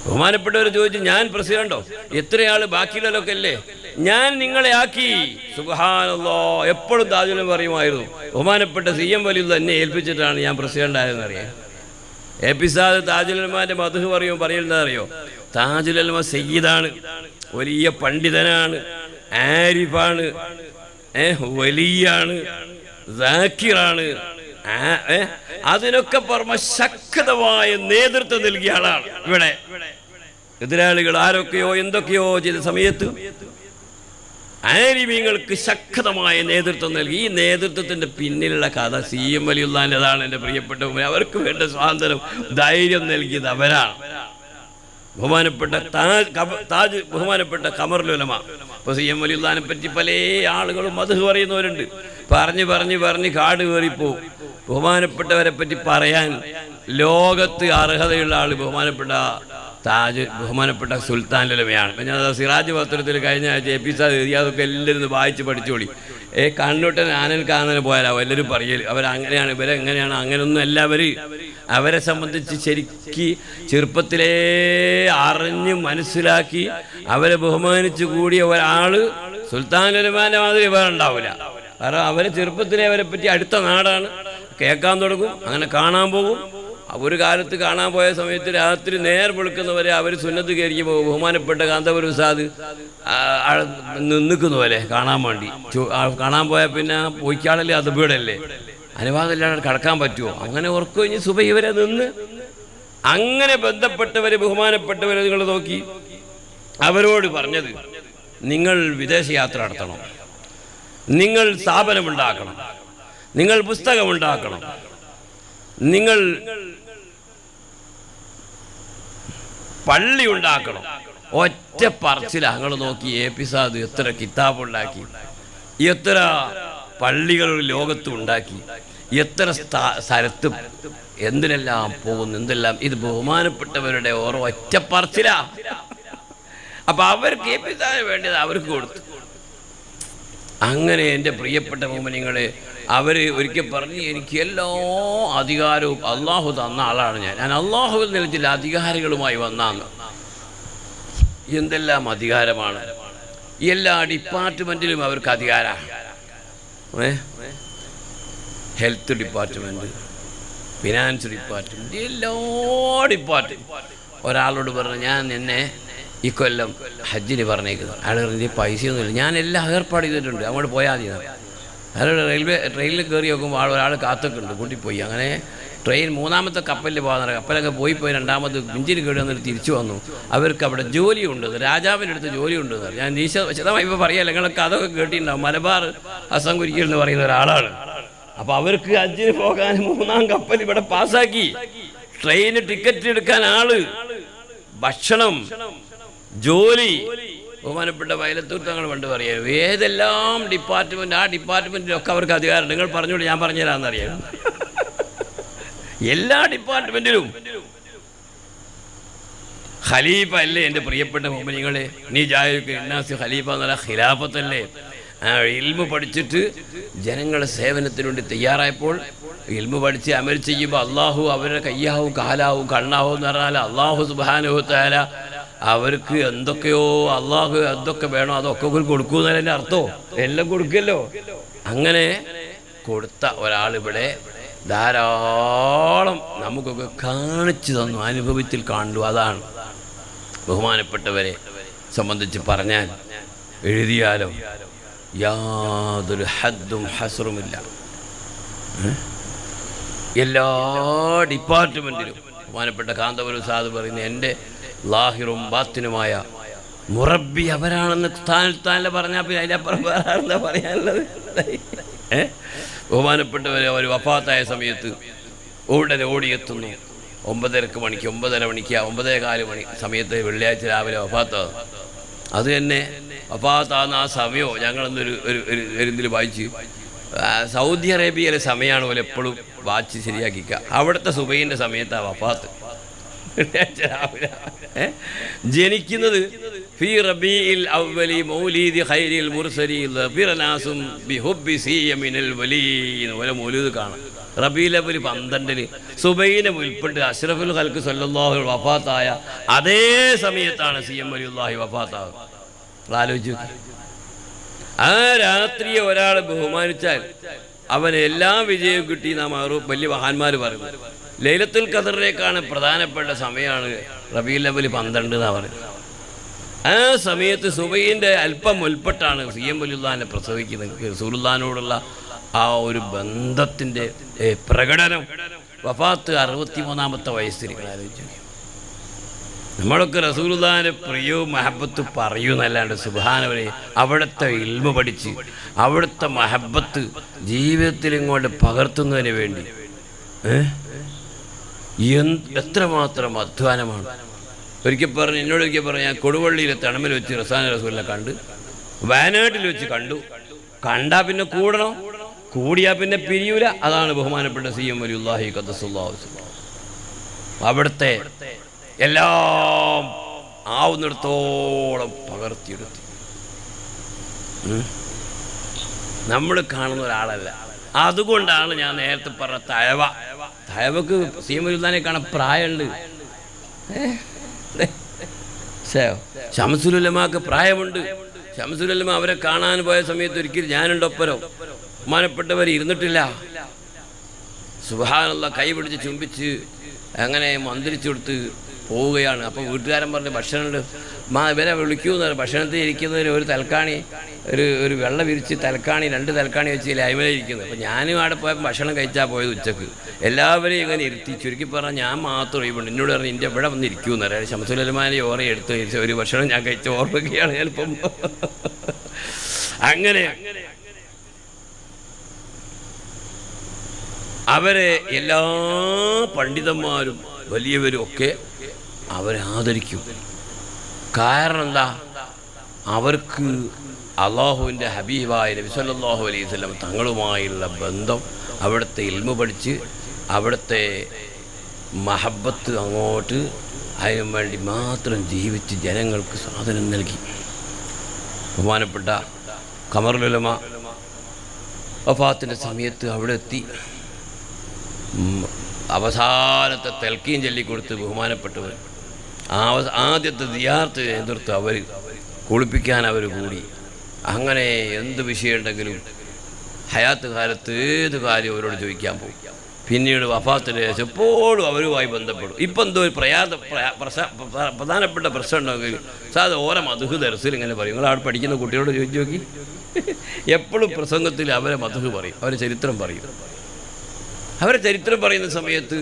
ബഹുമാനപ്പെട്ടവർ ചോദിച്ചു, ഞാൻ പ്രസിഡന്റോ? എത്രയാൾ ബാക്കിയുള്ളതൊക്കെ അല്ലേ, ഞാൻ നിങ്ങളെ ആക്കി. സുബ്ഹാനല്ലാഹ്. എപ്പോഴും താജുൽ ഉലമ പറയുമായിരുന്നു, ബഹുമാനപ്പെട്ട CM വലിയ തന്നെ ഏൽപ്പിച്ചിട്ടാണ് ഞാൻ പ്രസിഡന്റ് ആയതെന്ന് അറിയാം. AP സാദ് താജുൽ ഉലമാന്റെ മദ്ഹ് പറയുന്നത് അറിയോ? താജുൽ ഉലമ സയ്യിദാണ്, വലിയ പണ്ഡിതനാണ്, ആരിഫാണ്, വലിയാണ്, സാക്കിറാണ്. അതിനൊക്കെ പുറമെ ശക്തമായ നേതൃത്വം നൽകിയ ആളാണ്. ഇവിടെ എതിരാളികൾ ആരൊക്കെയോ എന്തൊക്കെയോ ചെയ്ത സമയത്ത് ആലിമീങ്ങൾക്ക് ശക്തമായ നേതൃത്വം നൽകി. ഈ നേതൃത്വത്തിന്റെ പിന്നിലുള്ള കഥ CM വലിയുള്ളാൻ്റെതാണ്. എൻ്റെ പ്രിയപ്പെട്ടവർ, അവർക്ക് വേണ്ട സ്വാതന്ത്ര്യം, ധൈര്യം നൽകിയത് അവരാണ്. ബഹുമാനപ്പെട്ട ബഹുമാനപ്പെട്ട ഖമറുൽ ഉലമ. ഇപ്പോൾ CM വലിയുള്ളാനെ പറ്റി പല ആളുകളും മദ്ഹ് പറയുന്നവരുണ്ട്. പറഞ്ഞ് കാട് കയറിപ്പോവും. ബഹുമാനപ്പെട്ടവരെ പറ്റി പറയാൻ ലോകത്ത് അർഹതയുള്ള ആൾ ബഹുമാനപ്പെട്ട സുൽത്താൻ ഉലമയാണ്. ഞാൻ സിറാജ് പത്രത്തിൽ കഴിഞ്ഞ ആഴ്ച AP സാദ് അതൊക്കെ എല്ലാവരും വായിച്ച് പഠിച്ചോളി. കണ്ണൂട്ടൻ ആനൽ കാണാൻ പോയാലാവും എല്ലാവരും പറയൽ. അവരങ്ങനെയാണ്, ഇവരെങ്ങനെയാണ്, അങ്ങനെയൊന്നും എല്ലാവരും അവരെ സംബന്ധിച്ച് ശരിക്ക് ചെറുപ്പത്തിലേ അറിഞ്ഞ് മനസ്സിലാക്കി അവരെ ബഹുമാനിച്ചു കൂടിയ ഒരാൾ സുൽത്താൻ ഉലമാൻ്റെ മാതിരി വേറെ ഉണ്ടാവില്ല. കാരണം അവരെ ചെറുപ്പത്തിലെ അവരെ പറ്റി അടുത്ത നാടാണ്, കേൾക്കാൻ തുടങ്ങും, അങ്ങനെ കാണാൻ പോകും. ഒരു കാലത്ത് കാണാൻ പോയ സമയത്ത് രാത്രി നേർ വെളുക്കുന്നവരെ അവർ സുന്നത്ത് കയറിക്കുമ്പോൾ ബഹുമാനപ്പെട്ട കാന്തപുര ഉസ്താദ് നിൽക്കുന്ന പോലെ കാണാൻ വേണ്ടി. കാണാൻ പോയാൽ പിന്നെ പോയിക്കാളല്ലേ, അത് വീടല്ലേ, അനുവാദമില്ലാതെ കടക്കാൻ പറ്റുമോ? അങ്ങനെ ഉറക്കം കഴിഞ്ഞ് സുബഹി വരെ നിന്ന് അങ്ങനെ ബന്ധപ്പെട്ടവർ ബഹുമാനപ്പെട്ടവരെ നിങ്ങൾ നോക്കി അവരോട് പറഞ്ഞത്, നിങ്ങൾ വിദേശയാത്ര നടത്തണം, നിങ്ങൾ സ്ഥാപനമുണ്ടാക്കണം, നിങ്ങൾ പുസ്തകമുണ്ടാക്കണം, നിങ്ങൾ പള്ളി ഉണ്ടാക്കണം. ഒറ്റ പറച്ചില ഞങ്ങൾ നോക്കി. AP സാദ് എത്ര കിതാബുണ്ടാക്കി, എത്ര പള്ളികൾ ലോകത്തും ഉണ്ടാക്കി, എത്ര സ്ഥലത്തും എന്തിനെല്ലാം പോകുന്നു, എന്തെല്ലാം. ഇത് ബഹുമാനപ്പെട്ടവരുടെ ഓരോ ഒറ്റ പറച്ചില. അപ്പൊ അവർക്ക് AP സാദിന് വേണ്ടത് അവർക്ക് കൊടുത്തു. അങ്ങനെ എൻ്റെ പ്രിയപ്പെട്ട മോമിനിങ്ങളെ അവർ ഒരിക്കൽ പറഞ്ഞ് എനിക്ക് എല്ലാ അധികാരവും അള്ളാഹു തന്ന ആളാണ് ഞാൻ അള്ളാഹുവിൽ നിന്ന് ചില അധികാരികളുമായി വന്നാന്ന്. എന്തെല്ലാം അധികാരമാണ്! എല്ലാ ഡിപ്പാർട്ട്മെൻറ്റിലും അവർക്ക് അധികാരമാണ്. ഹെൽത്ത് ഡിപ്പാർട്ട്മെൻറ്റ്, ഫിനാൻസ് ഡിപ്പാർട്ട്മെൻറ്റ്, എല്ലാ ഡിപ്പാർട്ട്മെൻറ്റ്. ഒരാളോട് പറഞ്ഞു ഞാൻ എന്നെ ഈ കൊല്ലം ഹജ്ജിന് പറഞ്ഞേക്കുന്നത്. അയാൾ പറഞ്ഞ് പൈസയൊന്നുമില്ല, ഞാൻ എല്ലാം ഏർപ്പാട് ചെയ്തിട്ടുണ്ട്, അങ്ങോട്ട് പോയാൽ മതി. അയാൾ ട്രെയിനിൽ കയറി നോക്കുമ്പോൾ ഒരാൾ കാത്തൊക്കെയുണ്ട്, കൂട്ടിപ്പോയി. അങ്ങനെ ട്രെയിൻ മൂന്നാമത്തെ കപ്പലിൽ പോകുന്ന കപ്പലൊക്കെ പോയി രണ്ടാമത് എഞ്ചിന് കേട് വന്നിട്ട് തിരിച്ചു വന്നു. അവർക്ക് അവിടെ ജോലിയുണ്ട്, രാജാവിൻ്റെ അടുത്ത് ജോലിയുണ്ടെന്ന് പറഞ്ഞു. ഞാൻ വിശദമായി ഇപ്പോൾ പറയാം, നിങ്ങളൊക്കെ അതൊക്കെ കേട്ടിട്ടുണ്ടാവും. മലബാർ ഹസൻ കുരിക്കൽ എന്ന് പറയുന്ന ഒരാളാണ്. അപ്പോൾ അവർക്ക് ഹജ്ജിന് പോകാൻ മൂന്നാം കപ്പൽ ഇവിടെ പാസ്സാക്കി. ട്രെയിന് ടിക്കറ്റ് എടുക്കാൻ ആള്, ഭക്ഷണം, ജോലി. ബഹുമാനപ്പെട്ട വയലത്തൂർ തങ്ങൾ പണ്ട് പറയാം, ഏതെല്ലാം ഡിപ്പാർട്ട്മെൻറ്റ് ആ ഡിപ്പാർട്ട്മെൻറ്റിലൊക്കെ അവർക്ക് അധികാരം. നിങ്ങൾ പറഞ്ഞോളൂ, ഞാൻ പറഞ്ഞുതരാമെന്നറിയാം. എല്ലാ ഡിപ്പാർട്ട്മെൻറ്റിലും ഖലീഫ അല്ലേ എൻ്റെ പ്രിയപ്പെട്ട മോമിനിങ്ങളെ? നീ ജായുക്ക് ഇന്നാസി ഖലീഫ എന്നല്ല, ഖിലാഫത്തല്ലേ? ഇൽമു പഠിച്ചിട്ട് ജനങ്ങളുടെ സേവനത്തിന് വേണ്ടി തയ്യാറായപ്പോൾ ഇൽമു പഠിച്ച് അമൽ ചെയ്യുമ്പോൾ അള്ളാഹു അവരുടെ കയ്യാവും കാലാവും കണ്ണാവും എന്ന് പറഞ്ഞാൽ അള്ളാഹു സുബ്ഹാനഹു തആല അവർക്ക് എന്തൊക്കെയോ അള്ളാഹു എന്തൊക്കെ വേണോ അതൊക്കെ കൊടുക്കുന്നതിൻ്റെ അർത്ഥം എല്ലാം കൊടുക്കല്ലോ. അങ്ങനെ കൊടുത്ത ഒരാളിവിടെ ധാരാളം നമുക്കൊക്കെ കാണിച്ചു തന്നു, അനുഭവത്തിൽ കണ്ടു. അതാണ് ബഹുമാനപ്പെട്ടവരെ സംബന്ധിച്ച് പറഞ്ഞാൽ എഴുതിയാലോ യാതൊരു ഹദ്ദും ഹസ്റുമില്ല. എല്ലാ ഡിപ്പാർട്ട്മെൻറ്റിലും ബഹുമാനപ്പെട്ട കാന്തപുരം സാദ് പറയുന്ന എൻ്റെ ലാഹിറും ബാത്തിനുമായ മുറബി അവരാണെന്ന് സ്ഥാനത്താനല്ല പറഞ്ഞാൽ പിന്നെ അതിനപ്പുറം വേറെ എന്താ പറയാനുള്ളത്? ബഹുമാനപ്പെട്ടവരെ അവർ വഫാത്തായ സമയത്ത് ഉടനെ ഓടിയെത്തുന്നു. 9:30 മണിക്ക് 9:15 മണി സമയത്ത് വെള്ളിയാഴ്ച രാവിലെ വഫാത്താകും. അത് തന്നെ വഫാത്താകുന്ന ആ സമയമോ ഞങ്ങളൊന്നൊരു ഇതിൽ വായിച്ച് സൗദി അറേബ്യയിലെ സമയമാണ് പോലെ എപ്പോഴും വാച്ച് ശരിയാക്കിക്കുക. അവിടുത്തെ സുബൈൻ്റെ സമയത്താണ് വഫാത്ത്. രാവിലെ ജനിക്കുന്നത് ഫീ റബീഇൽ അവ്വലി മൗലിദി ഖൈരിൽ മുർസലീൻ ഫിറനാസും ബിഹുബ്ബി സിയമിനൽ വലീൻ വല മൗലിദ് കാണാം. റബീഉൽ അവ്വൽ 12 സുബൈനെ മുൽപ്പെട്ട് അഷ്റഫുൽ ഖൽഖ് സല്ലല്ലാഹു അലൈഹി വഫാത്തായ അതേ സമയത്താണ് സിയം വലിയുല്ലാഹി വഫാത്താകുന്നത്. ആലോചിച്ചു. ആ രാത്രിയെ ഒരാൾ ബഹുമാനിച്ചാൽ അവന് എല്ലാ വിജയവും കിട്ടി. നാം വലിയ മഹാന്മാർ പറയുന്നത് ലൈലത്തുൽ ഖദറിലേക്കാണ് പ്രധാനപ്പെട്ട സമയമാണ് റബീഉൽ അവ്വൽ 12 എന്നാണ് പറയുന്നത്. ആ സമയത്ത് സുബൈൻ്റെ അല്പം മുൽപ്പെട്ടാണ് സിയം വലിയുല്ലാഹിനെ പ്രസവിക്കുന്നത്. റസൂലുള്ളാഹിനോടുള്ള ആ ഒരു ബന്ധത്തിൻ്റെ പ്രകടനം. വഫാത്ത് 63-ാമത്തെ വയസ്സിൽ. നമ്മളൊക്കെ റസൂലുള്ളാഹിന്റെ പ്രിയവും മഹബത്ത് പറയുന്നല്ലാണ്ട് സുബ്ഹാനഹു അവിടുത്തെ ഇൽമു പഠിച്ച് അവിടുത്തെ മഹബത്ത് ജീവിതത്തിൽ ഇങ്ങോട്ട് പകർത്തുന്നതിന് വേണ്ടി എത്രമാത്രം അധ്വാനമാണ്. എന്നോട് ഒരിക്കൽ പറഞ്ഞു, ഞാൻ കൊടുവള്ളിയിലെ തണമിൽ വെച്ച് റസൂലിനെ കണ്ട്, വയനാട്ടിൽ വെച്ച് കണ്ടു. കണ്ടാൽ പിന്നെ കൂടണം, കൂടിയാൽ പിന്നെ പിരിയൂല. അതാണ് ബഹുമാനപ്പെട്ട സിയം വലിയുല്ലാഹി ഖദ്ദസല്ലാഹു അലൈഹി. അവിടുത്തെ എല്ലാം ആവുന്നിടത്തോളം പകർത്തിയെടുത്തു. നമ്മൾ കാണുന്ന ഒരാളല്ല. അതുകൊണ്ടാണ് ഞാൻ നേരത്തെ പറഞ്ഞ തഴവക്ക് സിയം വലിയുല്ലാഹിനെ കാണാൻ പ്രായമുണ്ട്. ശംസുൽ ഉലമാക്ക് പ്രായമുണ്ട്. ശംസുൽ ഉലമ അവരെ കാണാൻ പോയ സമയത്ത് ഒരിക്കലും ഞാനുണ്ടൊപ്പരോ ബഹുമാനപ്പെട്ടവർ ഇരുന്നിട്ടില്ല. സുബ്ഹാനല്ലാഹ് കൈ പിടിച്ച് ചുംബിച്ച് അങ്ങനെ മന്ത്രിച്ചു കൊടുത്ത് പോവുകയാണ്. അപ്പോൾ വീട്ടുകാരൻ പറഞ്ഞ് ഭക്ഷണമുണ്ട്, ഇവരെ വിളിക്കൂന്ന് പറഞ്ഞു. ഭക്ഷണത്തിൽ ഇരിക്കുന്നതിന് ഒരു തലക്കാണി, ഒരു വെള്ളം വിരിച്ച് തലക്കാണി 2 തലക്കാണി വെച്ച് ലൈമല ഇരിക്കുന്നത്. അപ്പോൾ ഞാനും അവിടെ പോയപ്പോൾ ഭക്ഷണം കഴിച്ചാൽ പോയത് ഉച്ചക്ക്. എല്ലാവരെയും ഇങ്ങനെ ഇരുത്തി ചുരുക്കി പറഞ്ഞാൽ ഞാൻ മാത്രം ഒഴിവുണ്ട്. എന്നോട് പറഞ്ഞു എൻ്റെ ഇവിടെ വന്ന് ഇരിക്കുമെന്ന് പറയാം. ശംസുൽ ഉലമാനെ എടുത്ത് ഒരു ഭക്ഷണം ഞാൻ കഴിച്ച ഓർമ്മയ്ക്കാണ് ചിലപ്പം. അങ്ങനെ അവരെ എല്ലാ പണ്ഡിതന്മാരും വലിയവരും ഒക്കെ അവരെ ആദരിക്കും. കാരണം എന്താ? അവർക്ക് അള്ളാഹുവിൻ്റെ ഹബീബായ നബി സല്ലല്ലാഹു അലൈഹി വസല്ലം തങ്ങളുമായുള്ള ബന്ധം, അവിടുത്തെ ഇൽമു പഠിച്ച് അവിടുത്തെ മഹബത്ത് അങ്ങോട്ട് അതിനു വേണ്ടി മാത്രം ജീവിച്ച് ജനങ്ങൾക്ക് സാധനം നൽകി. ബഹുമാനപ്പെട്ട ഖമറുലുലമ വഫാത്തിൻ്റെ സമയത്ത് അവിടെ എത്തി. അവസാനത്തെ തെൽക്കീൻ ചൊല്ലിക്കൊടുത്ത് ബഹുമാനപ്പെട്ടവർ ആദ്യത്തെ ദിയാർത്ത് എതിർത്ത് അവർ കുളിപ്പിക്കാൻ അവർ കൂടി. അങ്ങനെ എന്ത് വിഷയമുണ്ടെങ്കിലും ഹയാത്ത് കാലത്ത് ഏത് കാര്യം അവരോട് ചോദിക്കാൻ പോകും. പിന്നീട് വഫാത്തിൻ്റെ ശേഷം എപ്പോഴും അവരുമായി ബന്ധപ്പെടും. ഇപ്പം എന്തോ ഒരു പ്രധാനപ്പെട്ട പ്രശ്നം ഉണ്ടെങ്കിൽ സാധാരണ ഓരോ മധുഹ് ദർസിൽ ഇങ്ങനെ പറയും. നിങ്ങൾ അവിടെ പഠിക്കുന്ന കുട്ടികളോട് ചോദിച്ചു നോക്കി. എപ്പോഴും പ്രസംഗത്തിൽ അവരെ മധുഹ് പറയും, അവരെ ചരിത്രം പറയും. അവരെ ചരിത്രം പറയുന്ന സമയത്ത്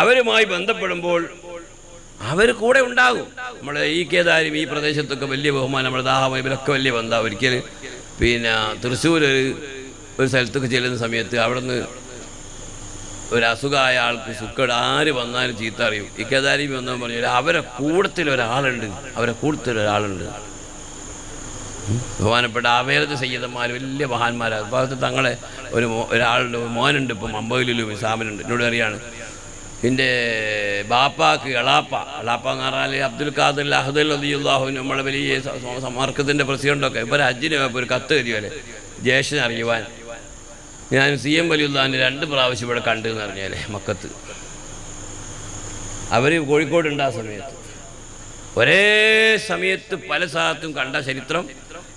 അവരുമായി ബന്ധപ്പെടുമ്പോൾ അവർ കൂടെ ഉണ്ടാകും. നമ്മുടെ ഈ കേദാരും ഈ പ്രദേശത്തൊക്കെ വലിയ ബഹുമാനം, നമ്മുടെ ദാഹം ഇവരൊക്കെ വലിയ ബന്ധം. ഒരിക്കൽ പിന്നെ തൃശ്ശൂർ ഒരു സ്ഥലത്തൊക്കെ ചെല്ലുന്ന സമയത്ത് അവിടെ നിന്ന് ഒരു അസുഖമായ ആൾക്ക് സുക്കേട് ആര് വന്നാലും ചീത്ത അറിയും. ഈ കേദാരി വന്നാൽ പറഞ്ഞാൽ അവരെ കൂട്ടത്തിലൊരാളുണ്ട്, ബഹുമാനപ്പെട്ട ആവേരത്ത് സയ്യിദന്മാർ വലിയ മഹാന്മാരാണ്. ഭാഗത്ത് തങ്ങളെ ഒരാളുണ്ട്, മോനുണ്ട്, ഇപ്പം മമ്പയിലും ഇസാമിനുണ്ട്. എന്നോട് അറിയാണ് എൻ്റെ ബാപ്പാക്ക് എളാപ്പ എന്ന് പറഞ്ഞാൽ അബ്ദുൽ ഖാദർ അഹദൽ റളിയല്ലാഹു അൻഹു നമ്മളെ വലിയ മാർക്കത്തിൻ്റെ പ്രസിഡൻ്റൊക്കെ ഇപ്പോൾ ഹജ്ജിന് ഒരു കത്ത് തരുമല്ലേ ജ്യേഷ്ഠനെ അറിയുവാൻ. ഞാൻ CM വലിയുള്ളാൻ്റെ 2 പ്രാവശ്യം ഇവിടെ കണ്ടു എന്ന് പറഞ്ഞാൽ മക്കത്ത്. അവർ കോഴിക്കോടുണ്ട് ആ സമയത്ത്. ഒരേ സമയത്ത് പല സ്ഥലത്തും കണ്ട ചരിത്രം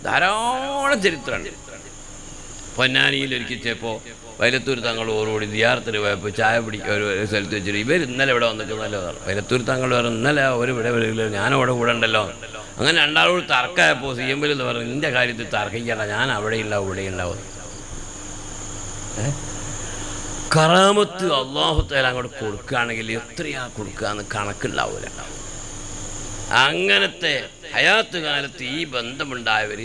ധാരാളം ചരിത്രമാണ്. പൊന്നാനിയിൽ ഒരിക്കൽ വൈലത്തൂർ തങ്ങൾ ഓരോടി ദിയാർത്തിന് പോയപ്പോൾ ചായ ഒരു സ്ഥലത്ത് വെച്ചിട്ട് ഇവർ ഇന്നലെ ഇവിടെ വന്നിട്ട് നല്ലതാണ്. വൈലത്തൂർ തങ്ങൾ പറഞ്ഞു ഇന്നലെ ഒരു ഇവിടെ വരില്ല, ഞാനവിടെ കൂടെ ഉണ്ടല്ലോ. അങ്ങനെ രണ്ടാളോട് തർക്കമായപ്പോൾ CM എന്ന് പറഞ്ഞു നിൻ്റെ കാര്യത്തിൽ തർക്കിക്കണ്ട, ഞാൻ അവിടെ ഉണ്ടാവും. കറാമത്ത് അല്ലാഹു തആല അങ്ങോട്ട് കൊടുക്കുകയാണെങ്കിൽ എത്രയാ കൊടുക്കുകയെന്ന് കണക്കുണ്ടാവില്ല. അങ്ങനത്തെ ഹയാത്ത് കാലത്ത് ഈ ബന്ധമുണ്ടായവർ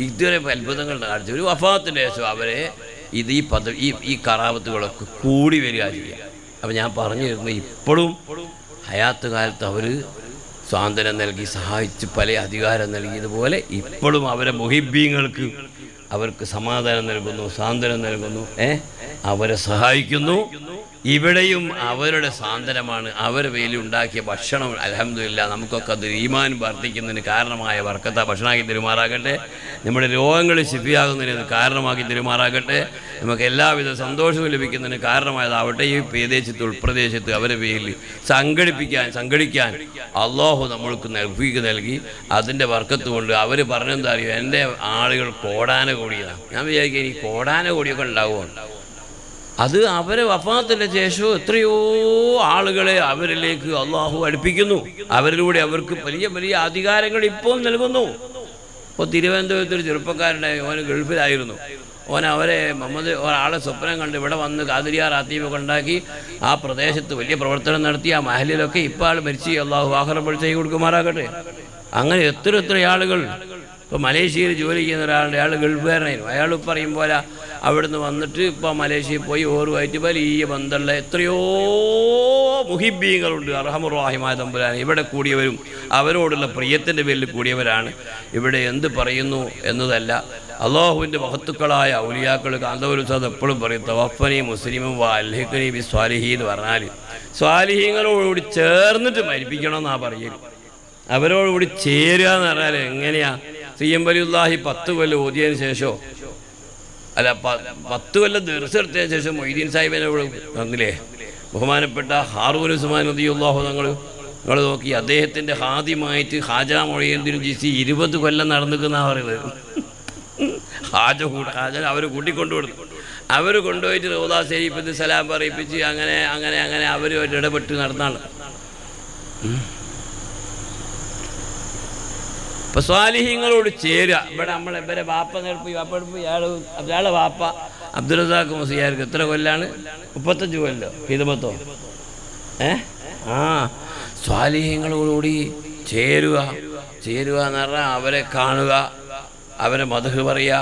ഇതുവരെ അത്ഭുതങ്ങൾ കാണിച്ചു. ഒരു വഫാത്തിൻ്റെ ശേഷം അവരെ ഈ കറാമത്തുകളൊക്കെ കൂടി വരിക ചെയ്യുക. അപ്പം ഞാൻ പറഞ്ഞിരുന്നു ഇപ്പോഴും ഹയാത്ത് കാലത്ത് അവർ സ്വാതന്ത്ര്യം നൽകി സഹായിച്ച് പല അധികാരം നൽകിയതുപോലെ ഇപ്പോഴും അവരെ മുഹിബ്ബീങ്ങൾക്ക് അവർക്ക് സമാധാനം നൽകുന്നു, സാന്ത്വനം നൽകുന്നു, അവരെ സഹായിക്കുന്നു. ഇവിടെയും അവരുടെ സാന്ത്വനമാണ്. അവരുടെ പേരിൽ ഉണ്ടാക്കിയ ഭക്ഷണം അൽഹംദുലില്ലാഹ് നമുക്കൊക്കെ അത് ഈമാൻ വർദ്ധിക്കുന്നതിന് കാരണമായ ബർക്കത്ത ഭക്ഷണമാക്കി തരുമാറാകട്ടെ. നമ്മുടെ രോഗങ്ങൾ ശിഫിയാകുന്നതിന് കാരണമാക്കി തരുമാറാകട്ടെ. നമുക്ക് എല്ലാവിധ സന്തോഷവും ലഭിക്കുന്നതിന് കാരണമായതാവട്ടെ. ഈ പ്രദേശത്ത് ഉൾപ്രദേശത്ത് അവരുടെ പേരിൽ സംഘടിക്കാൻ അല്ലാഹു നമ്മൾക്ക് നൽകി. അതിൻ്റെ ബർക്കത്ത് കൊണ്ട് അവർ പറഞ്ഞെന്താ അറിയോ, എൻ്റെ ആളുകൾ കോടാന കോടിയതാണ്. ഞാൻ വിചാരിക്കുക ഇനി കോടാന കോടിയൊക്കെ ഉണ്ടാവുമോ. അത് അവരെ വഫാത്തിൻ്റെ ശേഷം എത്രയോ ആളുകളെ അവരിലേക്ക് അള്ളാഹു അടുപ്പിക്കുന്നു. അവരിലൂടെ അവർക്ക് വലിയ വലിയ അധികാരങ്ങൾ ഇപ്പോൾ നൽകുന്നു. ഇപ്പോൾ തിരുവനന്തപുരത്തൊരു ചെറുപ്പക്കാരുണ്ടായി, ഓന് ഗൾഫിലായിരുന്നു. അവരെ ഒരാളെ സ്വപ്നം കണ്ട് ഇവിടെ വന്ന് ഖാദിരിയ റാത്തീബൊക്കെ ഉണ്ടാക്കി ആ പ്രദേശത്ത് വലിയ പ്രവർത്തനം നടത്തി. ആ മഹലിലൊക്കെ ഇപ്പോൾ ആൾ മരിച്ച് അള്ളാഹു ആഖിറത്തിൽ ചെയ്ത് കൊടുക്കുമാറാകട്ടെ. അങ്ങനെ എത്ര ആളുകൾ. ഇപ്പോൾ മലേഷ്യയിൽ ജോലി ചെയ്യുന്ന ഒരാളുടെ, അയാൾ ഗൾഫുകാരനായിരുന്നു. അയാൾ പറയും പോലെ അവിടുന്ന് വന്നിട്ട് ഇപ്പോൾ മലേഷ്യയിൽ പോയി ഓറുമായിട്ട് വലിയ ബന്ധമുള്ള എത്രയോ മുഹിബ്ബീങ്ങളുണ്ട്. അർഹമുർ റഹീമായ തമ്പുരാൻ ഇവിടെ കൂടിയവരും അവരോടുള്ള പ്രിയത്തിൻ്റെ പേരിൽ കൂടിയവരാണ്. ഇവിടെ എന്ത് പറയുന്നു എന്നതല്ല, അള്ളാഹുവിൻ്റെ മഹത്തുക്കളായ ഔലിയാക്കൾ കാന്തപുരം ഉസ്താദ് എപ്പോഴും പറയും തവഫനി മുസ്ലിമും അൽഹിഖ്നി ബി സ്വാലിഹീൻ എന്ന് പറഞ്ഞാൽ സ്വാലിഹീങ്ങളോടുകൂടി ചേർന്നിട്ട് മരിപ്പിക്കണമെന്നാണ് പറയുക. അവരോടുകൂടി ചേരുക എന്ന് പറഞ്ഞാൽ എങ്ങനെയാ? CM വലിയുല്ലാഹി 10 കൊല്ലം ഓതിയതിന് ശേഷം, അല്ല 10 കൊല്ലം ദർസെടുത്തതിന് ശേഷം മൊയ്തീൻ സാഹിബിനോട് വന്നില്ലേ ബഹുമാനപ്പെട്ട ഹാറൂൻ ഉസ്മാൻ റളിയല്ലാഹു നിങ്ങൾ നോക്കി അദ്ദേഹത്തിൻ്റെ ഹാദിമായിട്ട് ഹാജ മൊയ്തീൻ ജിസി 20 കൊല്ലം നടന്നിരിക്കുന്ന പറയുന്നത്. ഹാജ അവർ കൂട്ടിക്കൊണ്ടുവിടുന്നു. അവർ കൊണ്ടുപോയിട്ട് റൗദാ ശരീഫിൽ സലാം പറയിപ്പിച്ച് അങ്ങനെ അവരുമായിട്ട് ഇടപെട്ട് നടന്നാണ്. അപ്പോൾ സ്വാലിഹീങ്ങളോട് ചേരുക. ഇവിടെ ഇവരെ വാപ്പ നേർപ്പ് അയാളെ വാപ്പ അബ്ദുൽ റസാഖ് മുസ്ലിയാർക്ക് എത്ര കൊല്ലാണ്? 35 കൊല്ലോ ഹിദമത്തോ. സ്വാലിഹീങ്ങളോടുകൂടി ചേരുക എന്ന് പറഞ്ഞാൽ അവരെ കാണുക, അവരെ മദ്ഹ് പറയുക,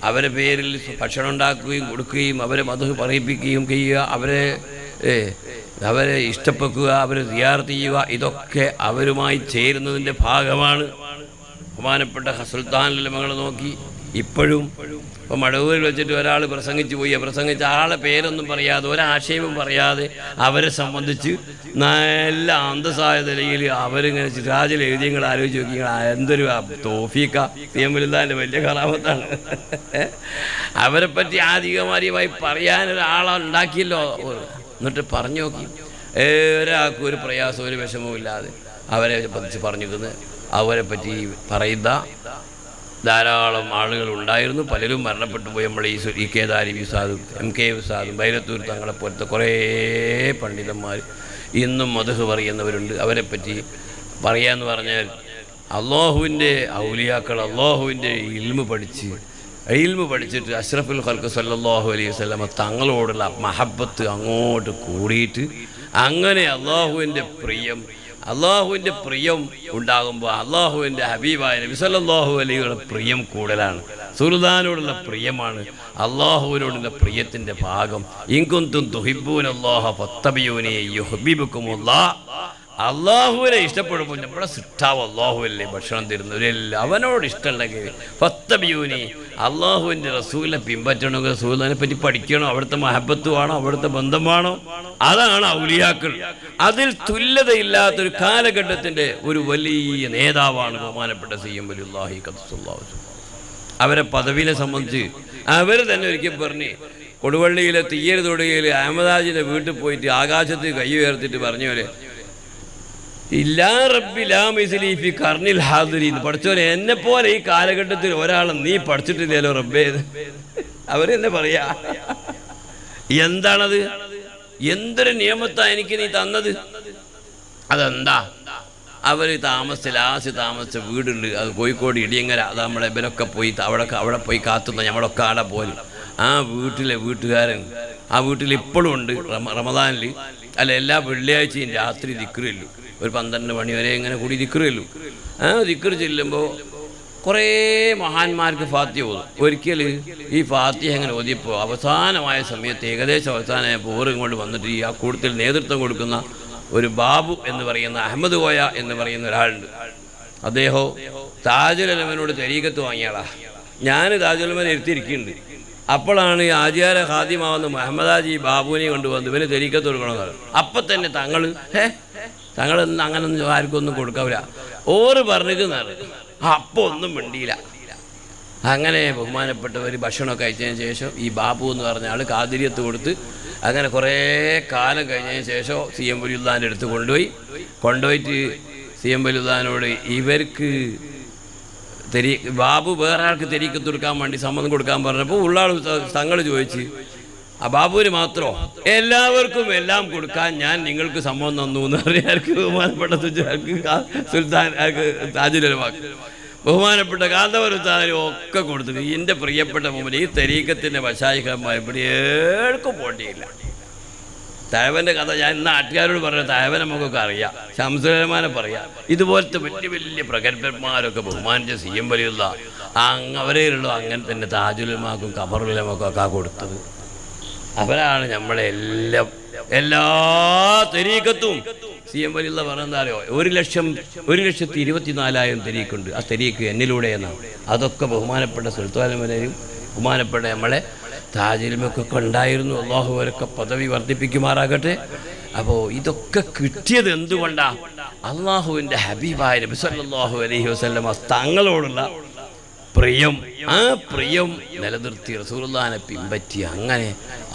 അവരെ പേരിൽ ഭക്ഷണം ഉണ്ടാക്കുകയും കൊടുക്കുകയും അവരെ മദ്ഹ് പറയിപ്പിക്കുകയും ചെയ്യുക, അവരെ ഇഷ്ടപ്പെടുക, അവരെ സിയാറത്ത് ചെയ്യുക. ഇതൊക്കെ അവരുമായി ചേരുന്നതിൻ്റെ ഭാഗമാണ്. ബഹുമാനപ്പെട്ട സുൽത്താൻ ഉലമകളെ നോക്കി ഇപ്പോഴും ഇപ്പോൾ മടവൂരിൽ വെച്ചിട്ട് ഒരാൾ പ്രസംഗിച്ച് പോയി, പ്രസംഗിച്ച ആളെ പേരൊന്നും പറയാതെ ഒരാശയവും പറയാതെ അവരെ സംബന്ധിച്ച് നല്ല അന്തസ്സായ നിലയിൽ അവരിങ്ങനെ സിറാജിൽ എഴുതിയങ്ങൾ ആലോചിച്ച് നോക്കി, എന്തൊരു തോഫീക്ക തീയമ്പലുള്ളതിൻ്റെ വലിയ കറാമത്താണ്. അവരെ പറ്റി ആധികാരികമായി പറയാനൊരാളെ ഉണ്ടാക്കിയല്ലോ. എന്നിട്ട് പറഞ്ഞു നോക്കി, ഒരാൾക്കും ഒരു പ്രയാസവും ഒരു വിഷമവും ഇല്ലാതെ അവരെ പതിച്ച് പറഞ്ഞിരുന്നത്. അവരെ പറ്റി പറയുന്ന ധാരാളം ആളുകൾ ഉണ്ടായിരുന്നു. പലരും മരണപ്പെട്ടു പോയി. നമ്മൾ ഈ കെ ദാരിമി ഉസ്താദും MK ഉസ്താദും ബൈരത്തൂർ തങ്ങളെപ്പോലത്തെ കുറേ പണ്ഡിതന്മാർ ഇന്നും മദ്ഹ് പറയുന്നവരുണ്ട്. അവരെപ്പറ്റി പറയാന്ന് പറഞ്ഞാൽ അള്ളാഹുവിൻ്റെ ഔലിയാക്കൾ അള്ളാഹുവിൻ്റെ ഇൽമ് പഠിച്ചിട്ട് അഷ്റഫുൽ ഖൽഖ് സല്ലല്ലാഹു അലൈഹി വസല്ലമ തങ്ങളോടുള്ള മഹബത്ത് അങ്ങോട്ട് കൂടിയിട്ട് അങ്ങനെ അള്ളാഹുവിൻ്റെ പ്രിയം ഉണ്ടാകുമ്പോൾ അള്ളാഹുവിൻ്റെ ഹബീബായ നബി സല്ലല്ലാഹു അലൈഹിയുടെ പ്രിയം കൂടുതലാണ്. സുൽത്താനോടുള്ള പ്രിയമാണ് അള്ളാഹുവിനോടുള്ള പ്രിയത്തിൻ്റെ ഭാഗം. ഇൻ കുന്തും തുഹിബ്ബൂനല്ലാഹ ഫത്തബിഊനി യുഹ്ബിബുകുമുല്ലാഹ്. അള്ളാഹുവിനെ ഇഷ്ടപ്പെടുമ്പോൾ നമ്മുടെ സിട്ടാവ് അള്ളാഹുവല്ലേ ഭക്ഷണം തരുന്നവരെല്ലാം അവനോട് ഇഷ്ടമുണ്ടെങ്കിൽ ഫത്തബിയൂനി അള്ളാഹുവിൻ്റെ റസൂലിനെ പിൻപറ്റണമെങ്കിൽ റസൂലിനെ പറ്റി പഠിക്കണോ, അവിടുത്തെ മഹബത്ത് വേണോ, അവിടുത്തെ ബന്ധം വേണോ. അതാണ് ഔലിയാക്കൾ. അതിൽ തുല്യതയില്ലാത്തൊരു കാലഘട്ടത്തിൻ്റെ ഒരു വലിയ നേതാവാണ് ബഹുമാനപ്പെട്ട സയ്യിദ് വലിയുല്ലാഹി ഖദ്ദസുല്ലാഹു. അവരെ പദവിനെ സംബന്ധിച്ച് അവർ തന്നെ ഒരിക്കൽ പറഞ്ഞ്, കൊടുവള്ളിയിലെ തീയര് തൊടുകയിൽ അഹമ്മദാജിൻ്റെ വീട്ടിൽ പോയിട്ട് ആകാശത്ത് കൈ ഉയർത്തിട്ട് പറഞ്ഞ പോലെ ഇല്ലാ റബ്ബി ലാ മിസ്ലി ഫി ഖർനിൽ ഹാദിരീൻ. പഠിച്ചോനെ എന്നെ പോലെ ഈ കാലഘട്ടത്തിൽ ഒരാളെ നീ പഠിച്ചിട്ടില്ലല്ലോ റബ്ബേ. അവരെന്നെ പറയാ, എന്താണത്? എന്തൊരു നിയമത്താ എനിക്ക് നീ തന്നത്. അതെന്താ? അവർ താമസിച്ച വീടുണ്ട്, അത് കോഴിക്കോട് ഇടിയങ്ങര. അത് നമ്മളെ ഇവരൊക്കെ പോയി അവിടെ പോയി കാത്തുന്ന നമ്മളൊക്കെ ആടെ പോലും. ആ വീട്ടിലെ വീട്ടുകാരൻ ആ വീട്ടിൽ ഇപ്പോഴും ഉണ്ട്. റമദാനിൽ അല്ല എല്ലാ വെള്ളിയാഴ്ചയും രാത്രി ദിക്റില്ലു. ഒരു 12 മണി വരെ ഇങ്ങനെ കൂടി ദിക്റില്ലു. ആ ദിക്റ് ചെല്ലുമ്പോൾ കുറേ മഹാന്മാർക്ക് ഫാത്തിഹ ഓതും. ഒരിക്കൽ ഈ ഫാത്തിഹ അങ്ങനെ ഓതിയപ്പോൾ അവസാനമായ സമയത്ത് ഏകദേശം അവസാനമായപ്പോൾ ഇങ്ങോട്ട് വന്നിട്ട് ഈ ആ കൂട്ടത്തിൽ നേതൃത്വം കൊടുക്കുന്ന ഒരു ബാബു എന്ന് പറയുന്ന അഹമ്മദ് കോയ എന്ന് പറയുന്ന ഒരാളുണ്ട്. അദ്ദേഹം താജുൽ ഉലമയോട് തരീഖത്ത് വാങ്ങിയാളാ. ഞാൻ താജുൽ ഉലമനെ ഇരുത്തിയിരിക്കുന്നുണ്ട്. അപ്പോഴാണ് ഈ ആചാര ഖാദിമാവുന്ന മുഹമ്മദാജി ബാബുവിനെ കൊണ്ടുവന്ന് ഇവന് തരീഖത്ത് കൊടുക്കണമെന്ന്. അപ്പം തന്നെ തങ്ങളൊന്നും അങ്ങനൊന്നും ആർക്കും ഒന്നും കൊടുക്കാവില്ല. ഓറ് പറഞ്ഞിരിക്കുന്നതാണ്. അപ്പോൾ ഒന്നും മിണ്ടിയില്ല. അങ്ങനെ ബഹുമാനപ്പെട്ടവർ ഭക്ഷണമൊക്കെ കഴിച്ചതിന് ശേഷം ഈ ബാബു എന്ന് പറഞ്ഞ ആൾ കാതിരിയത്ത് കൊടുത്ത് അങ്ങനെ കുറേ കാലം കഴിഞ്ഞതിന് ശേഷം CM വലിയുല്ലാൻ്റെ അടുത്ത് കൊണ്ടുപോയിട്ട് CM വലിയുല്ലാനോട് ഇവർക്ക് ബാബു വേറെ ആൾക്ക് തെരീക്കത്ത് കൊടുക്കാൻ വേണ്ടി സമ്മതം കൊടുക്കാൻ പറഞ്ഞപ്പോൾ ഉള്ളാൾ തങ്ങൾ ചോദിച്ച്, ആ ബാബുവിന് മാത്രമോ? എല്ലാവർക്കും എല്ലാം കൊടുക്കാൻ ഞാൻ നിങ്ങൾക്ക് സമ്മതം തന്നു എന്ന് പറയാർക്ക് ബഹുമാനപ്പെട്ട സുൽത്താൻ താജുൽ ഉലമാക്ക് ബഹുമാനപ്പെട്ട കാന്തപുരത്താനും ഒക്കെ കൊടുത്തു. എൻ്റെ പ്രിയപ്പെട്ട മുമ്പിൽ ഈ തെരീക്കത്തിൻ്റെ മശായിഖന്മാർ ഇവിടെ ഏൾക്കും പോണ്ടിയില്ല. തഴവൻ്റെ കഥ ഞാൻ ഇന്ന് നാട്ടുകാരോട് പറഞ്ഞ തഴവൻ നമുക്കൊക്കെ അറിയാം, ശംസുലമാനെ പറയാം. ഇതുപോലത്തെ വലിയ വലിയ പ്രഗത്ഭന്മാരൊക്കെ ബഹുമാനിച്ച CM വലിയുള്ള അവരേലുള്ളൂ. അങ്ങനെ തന്നെ താജുൽ ഉലമാക്കും ഖബറുൽ ഉലമക്കും ഒക്കെ കൊടുത്തത്. അവരാണ് നമ്മളെ എല്ലാ തെരീക്കത്തും. CM വലിയുള്ള പറഞ്ഞെന്താ അറിയോ? 1,24,000 തെരീക്കുണ്ട്. ആ തെരീക്ക് എന്നിലൂടെ എന്നാണ്. അതൊക്കെ ബഹുമാനപ്പെട്ട സുൽത്താനമനെയും ബഹുമാനപ്പെട്ട നമ്മളെ താജുലുമക്കൊക്കെ ഉണ്ടായിരുന്നു. അള്ളാഹു അവരൊക്കെ പദവി വർദ്ധിപ്പിക്കുമാറാകട്ടെ. അപ്പോൾ ഇതൊക്കെ കിട്ടിയത് എന്തുകൊണ്ടാണ്? അള്ളാഹുവിൻ്റെ ഹബീബായ നബി സല്ലല്ലാഹു അലൈഹി വസല്ലമ തങ്ങളോടുള്ള പ്രിയം. ആ പ്രിയം നിലനിർത്തി റസൂലുള്ളാഹിനെ പിൻപറ്റി അങ്ങനെ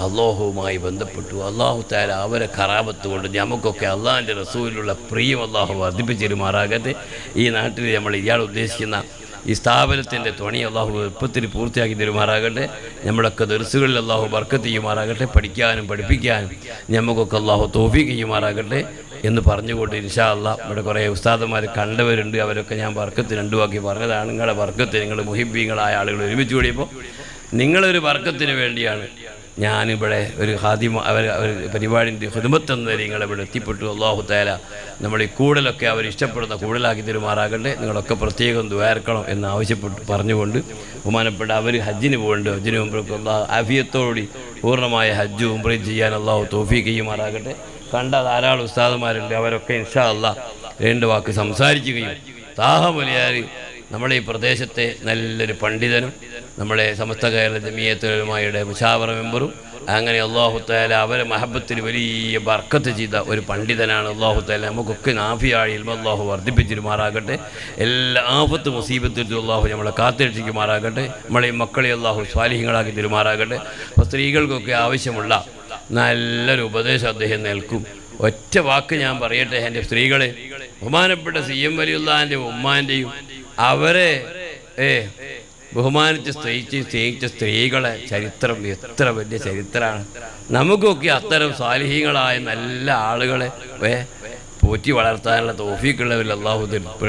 അള്ളാഹുവുമായി ബന്ധപ്പെട്ടു. അള്ളാഹു തആല അവരെ കറാമത്ത് കൊണ്ട് നമുക്കൊക്കെ അള്ളാഹിൻ്റെ റസൂലിലുള്ള പ്രിയം അള്ളാഹു വർദ്ധിപ്പിച്ചിരുമാറാകട്ടെ. ഈ നാട്ടിൽ നമ്മൾ ഇയാൾ ഉദ്ദേശിക്കുന്ന ഈ സ്ഥാപനത്തിൻ്റെ തുണി അള്ളാഹു എളുപ്പത്തിൽ പൂർത്തിയാക്കി തരുമാറാകട്ടെ. നമ്മളൊക്കെ ദർസുകളിൽ അള്ളാഹു ബർക്കത്ത് ചെയ്യുമാറാകട്ടെ. പഠിക്കാനും പഠിപ്പിക്കാനും നമുക്കൊക്കെ അള്ളാഹു തൗഫീഖ് ചെയ്യുമാറാകട്ടെ എന്ന് പറഞ്ഞുകൊണ്ട് ഇൻഷാ അല്ലാഹ് ഇവിടെ കുറേ ഉസ്താദന്മാർ കണ്ടവരുണ്ട്. അവരൊക്കെ ഞാൻ ബർക്കത്ത് രണ്ടുവാക്കി പറഞ്ഞതാണ്. നിങ്ങളുടെ ബർക്കത്ത്, നിങ്ങൾ മുഹിബ്ബീങ്ങളായ ആളുകൾ ഒരുമിച്ച് കൂടിയപ്പോൾ നിങ്ങളൊരു ബർക്കത്തിന് വേണ്ടിയാണ് ഞാനിവിടെ ഒരു പരിപാടിൻ്റെ ഖിദ്മത്ത് എന്ന നിങ്ങളിവിടെ എത്തിപ്പെട്ടു. അല്ലാഹു തആല നമ്മൾ ഈ കൂടലൊക്കെ അവർ ഇഷ്ടപ്പെടുന്ന കൂടലാക്കി തരുമാറാകട്ടെ. നിങ്ങളൊക്കെ പ്രത്യേകം ദുആർക്കണം എന്ന് ആവശ്യപ്പെട്ടു പറഞ്ഞുകൊണ്ട് ബഹുമാനപ്പെട്ട അവർ ഹജ്ജിന് പോകുന്നുണ്ട്. ഹജ്ജിന് മുമ്പ് അല്ലാഹു ആഫിയത്തോടുകൂടി പൂർണ്ണമായ ഹജ്ജും ഉംറയും ചെയ്യാൻ അല്ലാഹു തൗഫീഖ് ചെയ്യുമാറാകട്ടെ. കണ്ട ധാരാളം ഉസ്താദന്മാരുണ്ട്. അവരൊക്കെ ഇൻഷാ അല്ലാഹ് 2 വാക്ക് സംസാരിക്കുകയും താഹ മുലിയാർ നമ്മുടെ ഈ പ്രദേശത്തെ നല്ലൊരു പണ്ഡിതനും നമ്മുടെ സമസ്ത കേരള ജമിയത്തുൽ ഉലമായുടെ മുശാവറ മെമ്പറും അങ്ങനെ അല്ലാഹു തആല അവരെ മഹബത്തിൽ വലിയ ബർക്കത്ത് ചെയ്ത ഒരു പണ്ഡിതനാണ്. അല്ലാഹു തആല നമുക്കൊക്കെ നാഫിയായ ഇൽമ അല്ലാഹു വർദ്ധിപ്പിച്ചിരുമാറാകട്ടെ. എല്ലാ ആഫത്ത് മുസീബത്തിൽ അല്ലാഹു നമ്മളെ കാത്തുരക്ഷിക്കുമാറാകട്ടെ. നമ്മളെ മക്കളെ അല്ലാഹു സ്വാലിഹീങ്ങളാക്കി തരുമാറാകട്ടെ. അപ്പോൾ സ്ത്രീകൾക്കൊക്കെ ആവശ്യമുള്ള നല്ലൊരു ഉപദേശം അദ്ദേഹം നൽകും. ഒറ്റ വാക്ക് ഞാൻ പറയട്ടെ, എൻ്റെ സ്ത്രീകളെ, ബഹുമാനപ്പെട്ട CM വലിയുള്ളാൻ്റെ ഉമ്മാൻ്റെയും അവരെ ബഹുമാനിച്ച് സ്നേഹിച്ച സ്ത്രീകളെ ചരിത്രം എത്ര വലിയ ചരിത്രമാണ്. നമുക്കൊക്കെ അത്തരം സാലിഹീങ്ങളായ നല്ല ആളുകളെ പോറ്റി വളർത്താനുള്ള തൗഫീഖുള്ളവരിൽ അല്ലാഹു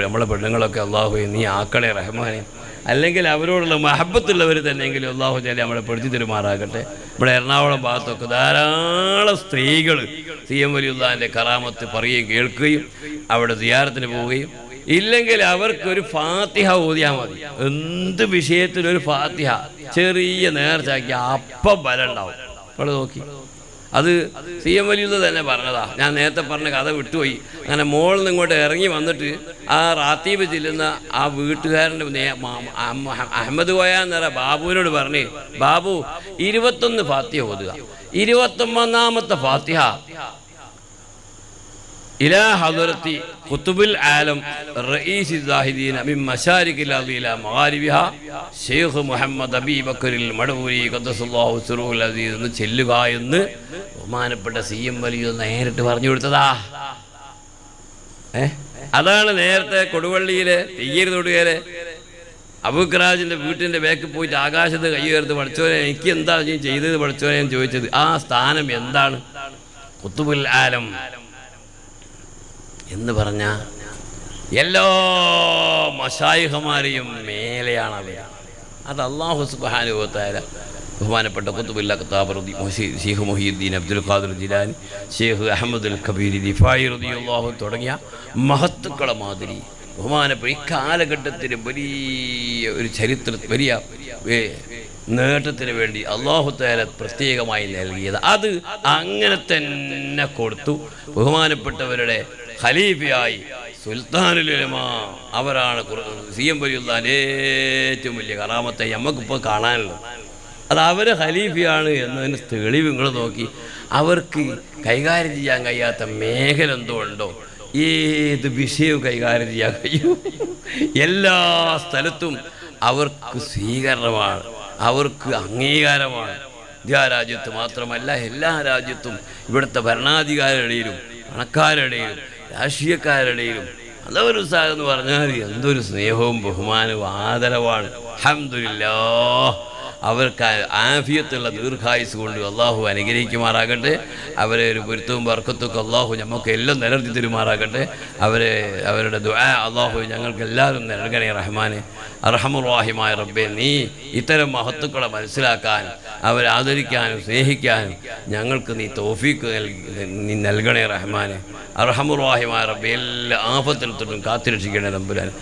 നമ്മളെ പെണ്ണുങ്ങളൊക്കെ അല്ലാഹു നീ ആക്കളെ റഹ്മാനെ. അല്ലെങ്കിൽ അവരോടുള്ള മഹബത്തുള്ളവർ തന്നെയെങ്കിലും അല്ലാഹു തആല നമ്മളെ പെടുത്തി തരുമാറാകട്ടെ. നമ്മുടെ എറണാകുളം ഭാഗത്തൊക്കെ ധാരാളം സ്ത്രീകൾ CM വലിയുള്ളാൻ്റെ കറാമത്ത് പറയുകയും കേൾക്കുകയും അവിടെ സിയാറത്തിന് പോവുകയും, ഇല്ലെങ്കിൽ അവർക്കൊരു ഫാത്തിഹ ഓതിയാൽ മതി. എന്ത് വിഷയത്തിലൊരു ഫാത്തിഹ ചെറിയ നേർച്ചാക്കി അപ്പം ബലം ഉണ്ടാവും. നമ്മൾ നോക്കി, അത് CM വലിയുള്ള തന്നെ പറഞ്ഞതാ. ഞാൻ നേരത്തെ പറഞ്ഞ കഥ വിട്ടുപോയി. അങ്ങനെ മോളിൽ നിന്ന് ഇങ്ങോട്ട് ഇറങ്ങി വന്നിട്ട് ആ റാത്തീബ് ചെല്ലുന്ന ആ വീട്ടുകാരൻ്റെ അഹമ്മദ് കോയ എന്ന് പറയുന്ന ബാബുവിനോട് പറഞ്ഞ്, ബാബു 21 ഫാത്തിഹ ഓതുക. 21ാമത്തെ ഫാത്തിഹ ഇലാ ഹദറത്തി ഖുതുബുൽ ആലം റഈസി സാഹിദീന മിൻ മശാരിഖിൽ അർളി ഇലാ മഗാരിബിഹാ ശൈഖ് മുഹമ്മദ് അബീബക്കറിൽ മടവൂരി ഖദ്ദസല്ലാഹു സിറൂൽ അസീസ് എന്ന് ചെല്ലുക എന്ന് ബഹുമാനപ്പെട്ട CM വലിയ നേരിട്ട് പറഞ്ഞു കൊടുത്തതാ. അതാണ് നേരത്തെ കൊടുവള്ളിയിലെ തെയ്യര് തൊടുകയിലെ അബൂഖറാജിൻ്റെ വീട്ടിൻ്റെ ബാക്കിൽ പോയിട്ട് ആകാശത്ത് കൈ ഉയർത്ത് പഠിച്ചവനെ എനിക്ക് എന്താ നീ ചെയ്തത് പഠിച്ചവനെ എന്ന് ചോദിച്ചത്. ആ സ്ഥാനം എന്താണ്? ഖുതുബുൽ ആലം എന്ന് പറഞ്ഞ എല്ലാ മശായിഖമാരെയും മേലെയാണ് അവർ. അത് അല്ലാഹു സുബ്ഹാനഹു വ തആല ബഹുമാനപ്പെട്ട ഖുതുബുൽ അഖ്താബ് ശൈഖ് മുഹീദ്ദീൻ അബ്ദുൽ ഖാദിർ ജിലാനി, ശൈഖ് അഹ്മദുൽ കബീർ റിഫായി റളിയല്ലാഹു തുടങ്ങിയ മഹത്തുക്കളെ മാതിരി ബഹുമാനപ്പെട്ട ഈ കാലഘട്ടത്തിന് വലിയ ഒരു വലിയ നേട്ടത്തിന് വേണ്ടി അല്ലാഹു തആല പ്രത്യേകമായി നൽകിയത്. അത് അങ്ങനെ തന്നെ കൊടുത്തു. ബഹുമാനപ്പെട്ടവരുടെ ഖലീഫയായി സുൽത്താനുൽ ഉലമാ അവരാണ് CM വലിയുള്ളാൻ്റെ ഏറ്റവും വലിയ കറാമത്തായി നമുക്കിപ്പോൾ കാണാനുള്ളത്. അത് അവർ ഖലീഫയാണ് എന്നതിന് തെളിവ് നിങ്ങൾ നോക്കി. അവർക്ക് കൈകാര്യം ചെയ്യാൻ കഴിയാത്ത മേഖല എന്തോ ഉണ്ടോ? ഏത് വിഷയവും കൈകാര്യം ചെയ്യാൻ കഴിയും. എല്ലാ സ്ഥലത്തും അവർക്ക് സ്വീകരണമാണ്, അവർക്ക് അംഗീകാരമാണ്. ഇന്ത്യ രാജ്യത്ത് മാത്രമല്ല, എല്ലാ രാജ്യത്തും ഇവിടുത്തെ ഭരണാധികാരികളിലും പണക്കാരുടെയും രാഷ്ട്രീയക്കാരുടെയും അതൊരു സാധനം എന്ന് പറഞ്ഞാൽ എന്തൊരു സ്നേഹവും ബഹുമാനവും ആദരവാണ്. അൽഹംദുലില്ലാഹ്. അവർക്ക് ആഫിയത്തുള്ള ദീർഘായുസ് കൊണ്ട് അള്ളാഹു അനുഗ്രഹിക്കുമാറാകട്ടെ. അവരെ ഒരു പൊരുത്തവും ബർക്കത്തൊക്കെ അള്ളാഹു നമുക്ക് എല്ലാം നിലനിർത്തി തരുമാറാകട്ടെ. അവരുടെ ദുആ അള്ളാഹു ഞങ്ങൾക്ക് എല്ലാവരും നൽകണേ റഹ്മാനെ. അർഹമുർ-റഹീമായ റബ്ബേ, നീ ഇത്തരം മഹത്തുക്കളെ മനസ്സിലാക്കാനും അവരെ ആദരിക്കാനും സ്നേഹിക്കാനും ഞങ്ങൾക്ക് നീ തൗഫീഖ് നീ നൽകണേ റഹ്മാനെ. അർഹമുർ-റഹീമായ റബ്ബേ, എല്ലാ ആഫത്തിൽ തൊട്ടും കാത്തിരക്ഷിക്കണേ തമ്പുരാൻ.